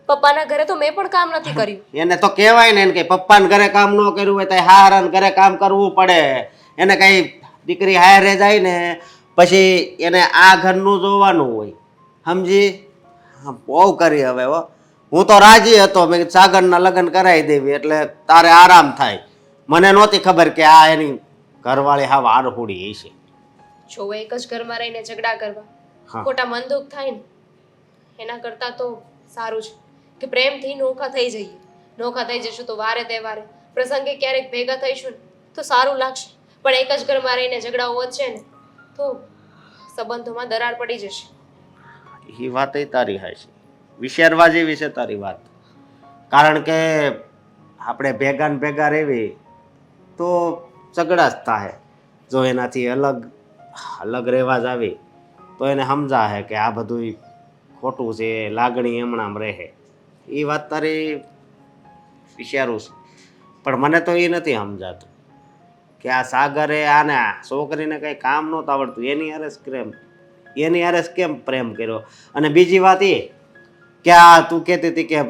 પપ્પાના ઘરે તો મેં પણ કામ નથી કર્યું. એને તો કહેવાય ને કે પપ્પાને ઘરે કામ ન કર્યું હોય તો હારાને ઘરે કામ કરવું પડે. એને કઈ દીકરી હારે જાય ને પછી એને આ ઘરનું જોવાનું હોય, સમજી? હા બહુ કરી હવે હો. હું તો રાજી હતો, મેં કીધું સાગરના લગ્ન કરાવી દેવી એટલે તારે આરામ થાય. મને નહોતી ખબર કે આ એની ઘરવાળી હાવ આરહુડી હશે. જો એક જ ઘરમાં રહીને ઝઘડા કરવા, હા. ખોટા મન દુઃખ થાય ને એના કરતાં તો સારું છે કે પ્રેમથી નોખા થઈ જઈએ. નોખા થઈ જશું તો વારે તહેવારે પ્રસંગે ક્યારેક ભેગા થઈશું ને તો સારું લાગશે. પણ એક જ ઘરમાં રહીને ઝઘડાઓ વધશે ને તો સંબંધોમાં દરાર પડી જશે. એ વાત તારી હાચી. વિચારવા જેવી છે તારી વાત. કારણ કે આપણે ભેગા ને ભેગા રહેવી તો ઝઘડા જ થાય. જો એનાથી અલગ રહેવા જ આવી તો એને સમજાશે કે આ બધું ખોટું છે, લાગણી એમણામ રહે. એ વાત તારી વિચારું છું, પણ મને તો એ નથી સમજાતું કે આ સાગરે આને છોકરીને કંઈ કામ નહોતું આવડતું એની હારે કેમ પ્રેમ કર્યો. અને બીજી વાત એ કે આ તું કહેતી હતી કે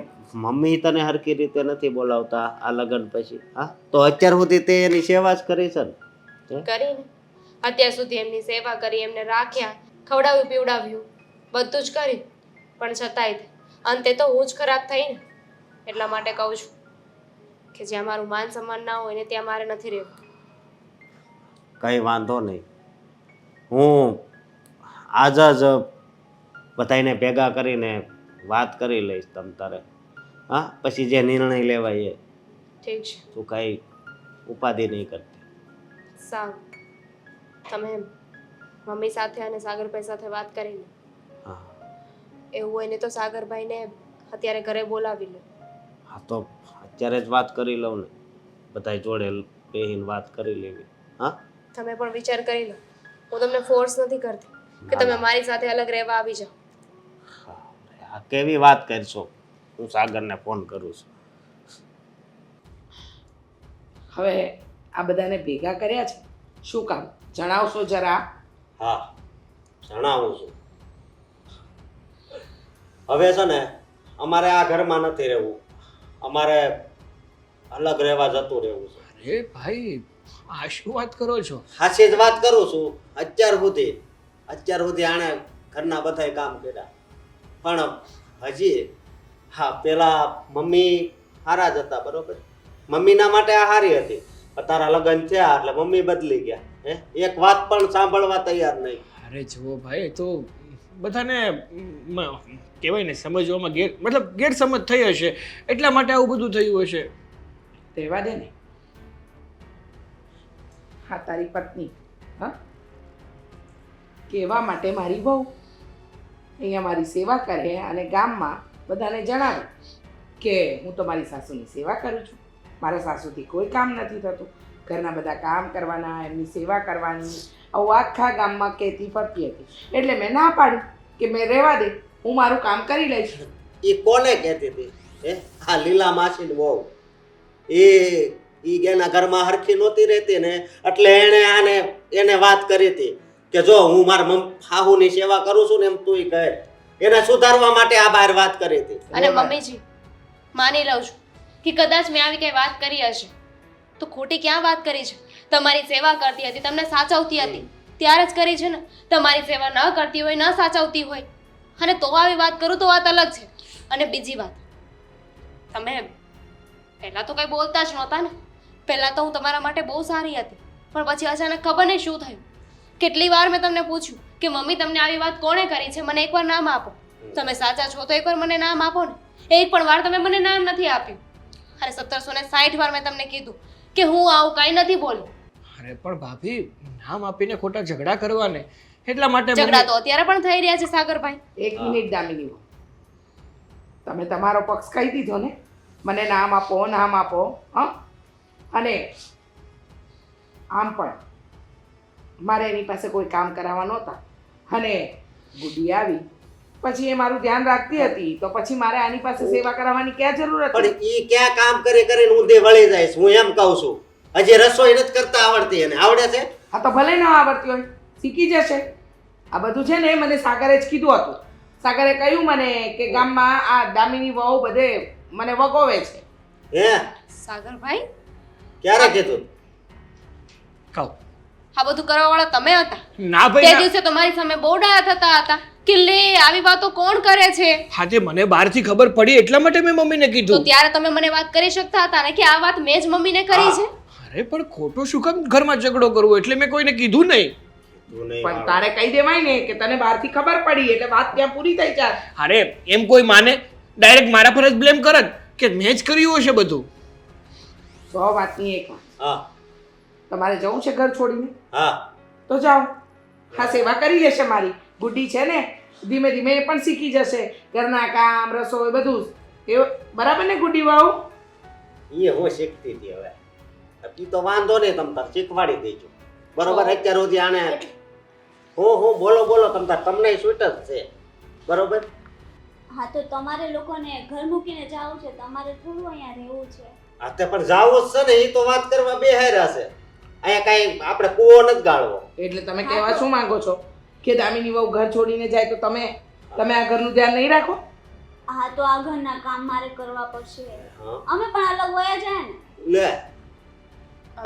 મમ્મી તને હરખી રીતે નથી બોલાવતા આ લગ્ન પછી. હા તો અત્યાર સુધી તે એની સેવા જ કરી છે ને? કરીને અત્યાર સુધી એમની સેવા કરી, એમને રાખ્યા, ખવડાવ્યું પીવડાવ્યું, બધું જ કર્યું. પણ છતાંય અંતે તો હું જ ખરાબ થઈ ને. એટલા માટે કહું છું કે જ્યાં મારું માન સન્માન ના હોય ને ત્યાં મારે નથી રહેવું. કંઈ વાંધો નહીં. હું આજ જ બધાને ભેગા કરીને વાત કરી લઈશ તમ તારે. હા પછી જે નિર્ણય લેવાય એ. ઠીક છે, તું કાંઈ ઉપાધિ નહીં કરતી. સારું. તમે મમ્મી સાથે અને સાગરભાઈ સાથે વાત કરી લો. હા એવું હોય ને તો સાગરભાઈને અત્યારે ઘરે બોલાવી લો. હા તો અત્યારે જ વાત કરી લઉં ને, બધા જોડે બેસીને વાત કરી લેવી. હા તમે પણ વિચાર કરી લો. હું તમને ફોર્સ નથી કરતી કે તમે મારી સાથે અલગ રહેવા આવી જાઓ. આ કેવી વાત કરશો? હું સાગરને ફોન કરું છું. હવે આ બધાને ભેગા કર્યા છે શું કામ જણાવશો જરા? હા જણાવું છું. હવે છે ને અમારે આ ઘરમાં નથી રહેવું, અમારે અલગ રહેવા જતું રહેવું છે. અરે ભાઈ આ શું વાત કરો છો? સાચી જ વાત કરું છું. અત્યાર સુધી આણે ઘરના બધાય કામ કર્યા, પણ હજી હા પેલા મમ્મી હારા જ હતા, બરોબર? મમ્મીના માટે આ હારી હતી. તારા લગ્ન થયા એટલે મમ્મી બદલી ગયા. એક વાત પણ સાંભળવા તૈયાર નહીં. અરે જુઓ ભાઈ, એ તો બધાને કહેવાય ને સમજવામાં ગેરસમજ થઈ હશે, એટલા માટે આવું બધું થયું હશે. રહેવા દે ને. હા તારી પત્ની, હા કહેવા માટે મારી વહુ અહીંયા મારી સેવા કરે અને ગામમાં બધાને જણાવે કે હું તો મારી સાસુની સેવા કરું છું. મારા સાસુથી કોઈ કામ નથી થતું, ઘરના બધા કામ કરવાના, એમની સેવા કરવાની, આવું આખા ગામમાં કહેતી ફરતી હતી. એટલે મેં ના પાડી કે મેં રહેવા દે, હું મારું કામ કરી લઈશ. એ કોને કહેતી હતી? આ લીલા માસીની વહુ. ઈ એના ઘરમાં હરખી નહોતી રહેતી ને, એટલે એને વાત કરી હતી કે જો હું મારા હાહુની સેવા કરું છું ને એમ તું કહે. એને સુધારવા માટે આ બહાર વાત કરી હતી. અને મમ્મીજી માની લઉં છું કે કદાચ મેં આવી કઈ વાત કરી હશે, તો ખોટી ક્યાં વાત કરી છે? તમારી સેવા કરતી હતી, તમને સાચવતી હતી, ત્યારે જ કરી છે ને. તમારી સેવા ન કરતી હોય, ન સાચવતી હોય અને તો આવી વાત કરું તો વાત અલગ છે. અને બીજી વાત, તમે પહેલા તો કઈ બોલતા જ નહોતા ને. પહેલા તો હું તમારા માટે બહુ સારી હતી, પણ પછી અચાનક ખબર નહીં શું થયું. કેટલી વાર મેં તમને પૂછ્યું કે મમ્મી તમને આવી વાત કોણે કરી છે, મને એકવાર નામ આપો. તમે સાચા છો તો એકવાર મને નામ આપો ને. એક પણ વાર તમે મને નામ નથી આપ્યું. અને 1760 વાર મેં તમને કીધું કે હું આવું કાંઈ નથી બોલી. અરે પણ ભાભી, નામ આપીને ખોટા ઝઘડા કરવાને, એટલા માટે ઝઘડા તો અત્યારે પણ થઈ રહ્યા છે સાગરભાઈ. એક મિનિટ દામિની વહુ, તમે તમારો પક્ષ કહી દીધો ને, મને નામ આપો નામ આપો. હા, અને આમ પણ મારે એની પાસે કોઈ કામ કરાવવા નહોતા, અને ગુડી આવી પછી એ મારું ધ્યાન રાખતી હતી, તો પછી મારે આની પાસે સેવા કરાવવાની ક્યાં જરૂર હતી? પણ ઈ ક્યાં કામ કરીને ઊંધે વળી જાય છે, હું એમ કહું છું. હજી રસોઈ નથી કરતા આવડતી, એને આવડે છે? આ તો ભલે ન આવડતી હોય, શીખી જશે. આ બધું છે ને મને સાગરે જ કીધું હતું. સાગરે કહ્યું મને કે ગામમાં આ દામિની વહુ બધે મને વગોવે છે. સાગરભાઈ ક્યારે કીધું? કહો. આ બધું કરવા વાળા તમે હતા. ના તે ભાઈ ના. દિવસે તમારી સામે બહુ ડાયા થતા હતા કે લે આવી વાતો કોણ કરે છે. હા, તે મને બહારથી ખબર પડી એટલા માટે મેં મમ્મીને તો કીધું. ત્યારે તમે મને વાત કરી શકતા હતા ને કે આ વાત મેં જ મમ્મીને કરી છે. અરે પણ ખોટો શું કામ ઘરમાં ઝઘડો કરવો, એટલે મેં કોઈને કીધું નહીં. પણ તારે કહી દેવાય ને કે તને બહારથી ખબર પડી એટલે વાત ત્યાં પૂરી થઈ જાય. અરે એમ કોઈ માને ડાયરેક્ટ મારા પર જ બ્લેમ કરત કે મેં જ કર્યું હશે બધું. 100 વાતની એક વાત. હા તમારે જવું છે ઘર છોડીને હા તો જાઓ. હા, સેવા કરી લેશે મારી ગુડી છે ને, ધીમે ધીમે એ પણ શીખી જશે ઘરના કામ રસોઈ બધું. એ બરાબર ને ગુડી વહુ? એ હું શીખતી હતી. હવે ઈ તો વાંધો નહીં, તમ તાર શીખવાડી દેજો, બરોબર? અત્યાર સુધી આને હું બોલો તમને છૂટ જ છે, બરોબર? હા, તો તમારે લોકોને ઘર મૂકીને જાવું છે, તમારે થોડું અહીંયા રહેવું છે. આ તે પણ જાવું જ છે ને, એ તો વાત કરવા બે હાર્યા છે. અહીંયા કાંઈ આપણે કૂવો નથી ગાળવો. એટલે તમે કહેવા શું માંગો છો કે દામિની વહુ ઘર છોડીને જાય તો તમે આ ઘરનું ધ્યાન નહીં રાખો? હા, તો આ ઘરના કામ મારે કરવા પડશે. હા અમે પણ અલગ વયા જાય ને. લે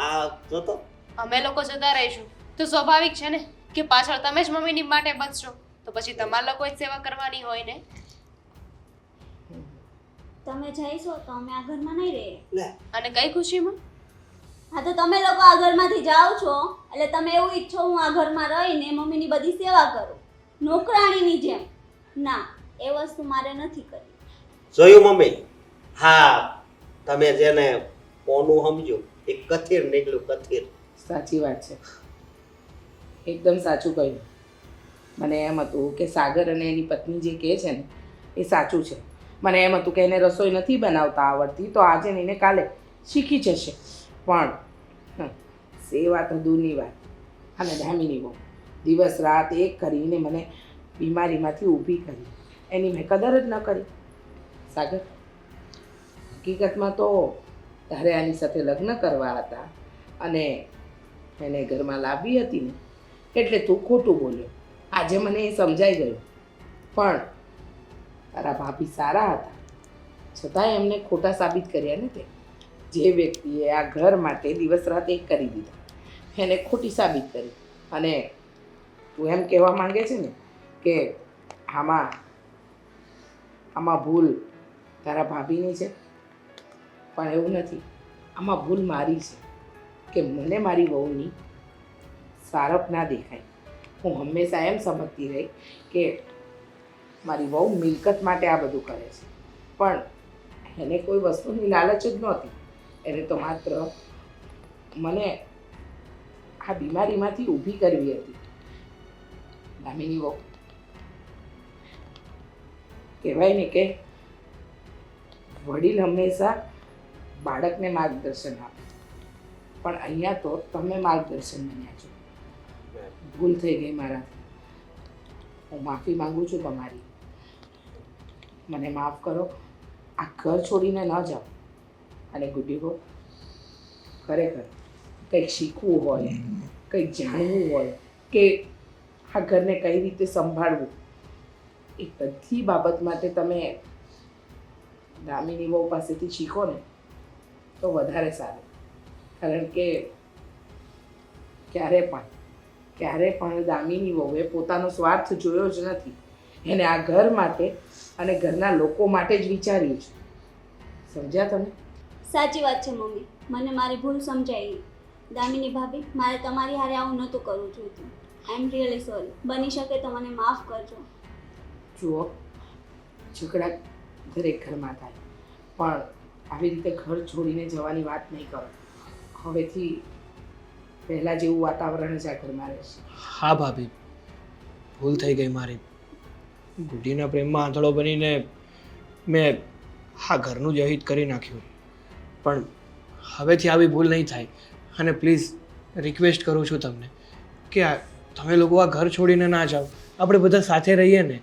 આ જો તો અમે લોકો જતા રહીશું તો સ્વાભાવિક છે ને કે પાછળ તમે જ મમ્મીની માટે બચશો, તો પછી તમારા લોકોએ જ સેવા કરવાની હોય ને. તમે જઈશો તો અમે આ ઘરમાં નહીં રહીએ. લે અને કઈ ખુશીમાં? હા, તો તમે લોકો આ ઘરમાંથી જાઓ છો એટલે તમે એવું ઈચ્છો હું આ ઘરમાં રહીને મમ્મીની બધી સેવા કરું નોકરાણીની જેમ. ના, એ વસ્તુ મારે નથી કરવી. જોયું મમ્મી? હા, તમે જેને કોનું સમજો એ કથિર નીકળ્યું, કથિર. સાચી વાત છે, એકદમ સાચું કહ્યું. મને એમ હતું કે સાગર અને એની પત્ની જે કહે છે ને એ સાચું છે. મને એમ હતું કે એને રસોઈ નથી બનાવતા આવડતી, તો આજે નહીં ને કાલે શીખી જશે. પણ સેવા તો દૂરની વાત. અને દામિની બહુ દિવસ રાત એક કરીને મને બીમારીમાંથી ઊભી કરી, એની મેં કદર જ ન કરી. સાગર, હકીકતમાં તો તારે આની સાથે લગ્ન કરવા હતા અને એને ઘરમાં લાવી હતી ને એટલે તું ખોટું બોલ્યો. આજે મને એ સમજાઈ ગયું. પણ તારા ભાભી સારા હતા છતાંય એમને ખોટા સાબિત કર્યા ને તે. જે વ્યક્તિએ આ ઘર માટે દિવસ રાત એક કરી દીધા એને ખોટી સાબિત કરી. અને તું એમ કહેવા માંગે છે ને કે આમાં ભૂલ તારા ભાભીની છે, પણ એવું નથી. આમાં ભૂલ મારી છે કે મને મારી વહુની સારપ ના દેખાય. હું હંમેશા એમ સમજતી રહી કે મારી વહુ મિલકત માટે આ બધું કરે છે, પણ એને કોઈ વસ્તુની લાલચ જ નહોતી. એને તો માત્ર મને આ બીમારીમાંથી ઊભી કરવી હતી. દામિની વહુ કહેવાય ને કે વડીલ હંમેશા બાળકને માર્ગદર્શન આપે, પણ અહીંયા તો તમે માર્ગદર્શન બન્યા છો. ભૂલ થઈ ગઈ મારાથી. હું માફી માંગુ છું તમારી. મને માફ કરો. આ ઘર છોડીને ન જાઓ. અને ગુડી બહુ ખરેખર કંઈક શીખવું હોય, કંઈક જાણવું હોય કે આ ઘરને કઈ રીતે સંભાળવું, એ બધી બાબત માટે તમે દામિની બહુ પાસેથી શીખો ને તો વધારે સારું. કારણ કે ક્યારે પણ દામિની વહુએ પોતાનો સ્વાર્થ જોયો જ નથી. એને આ ઘર માટે અને ઘરના લોકો માટે જ વિચાર્યું છે. સમજ્યા તમે? સાચી વાત છે મમ્મી, મને મારી ભૂલ સમજાઈ. દામિની ભાભી, મારે તમારી હારે આવું નહોતું કરવું જોઈતું. આઈ એમ રિયલી સોરી. બની શકે તો મને માફ કરજો. જુઓ, ઝઘડા દરેક ઘરમાં થાય, પણ આવી રીતે ઘર છોડીને જવાની વાત નહીં કરો. હવેથી પહેલાં જેવું વાતાવરણ જ આ ઘરમાં રહેશે. હા ભાભી, ભૂલ થઈ ગઈ મારી. ગુડીના પ્રેમમાં આંધળો બનીને મેં આ ઘરનું જ અહિત કરી નાખ્યું. પણ હવેથી આવી ભૂલ નહીં થાય. અને પ્લીઝ રિક્વેસ્ટ કરું છું તમને કે તમે લોકો આ ઘર છોડીને ના જાઓ. આપણે બધા સાથે રહીએ ને.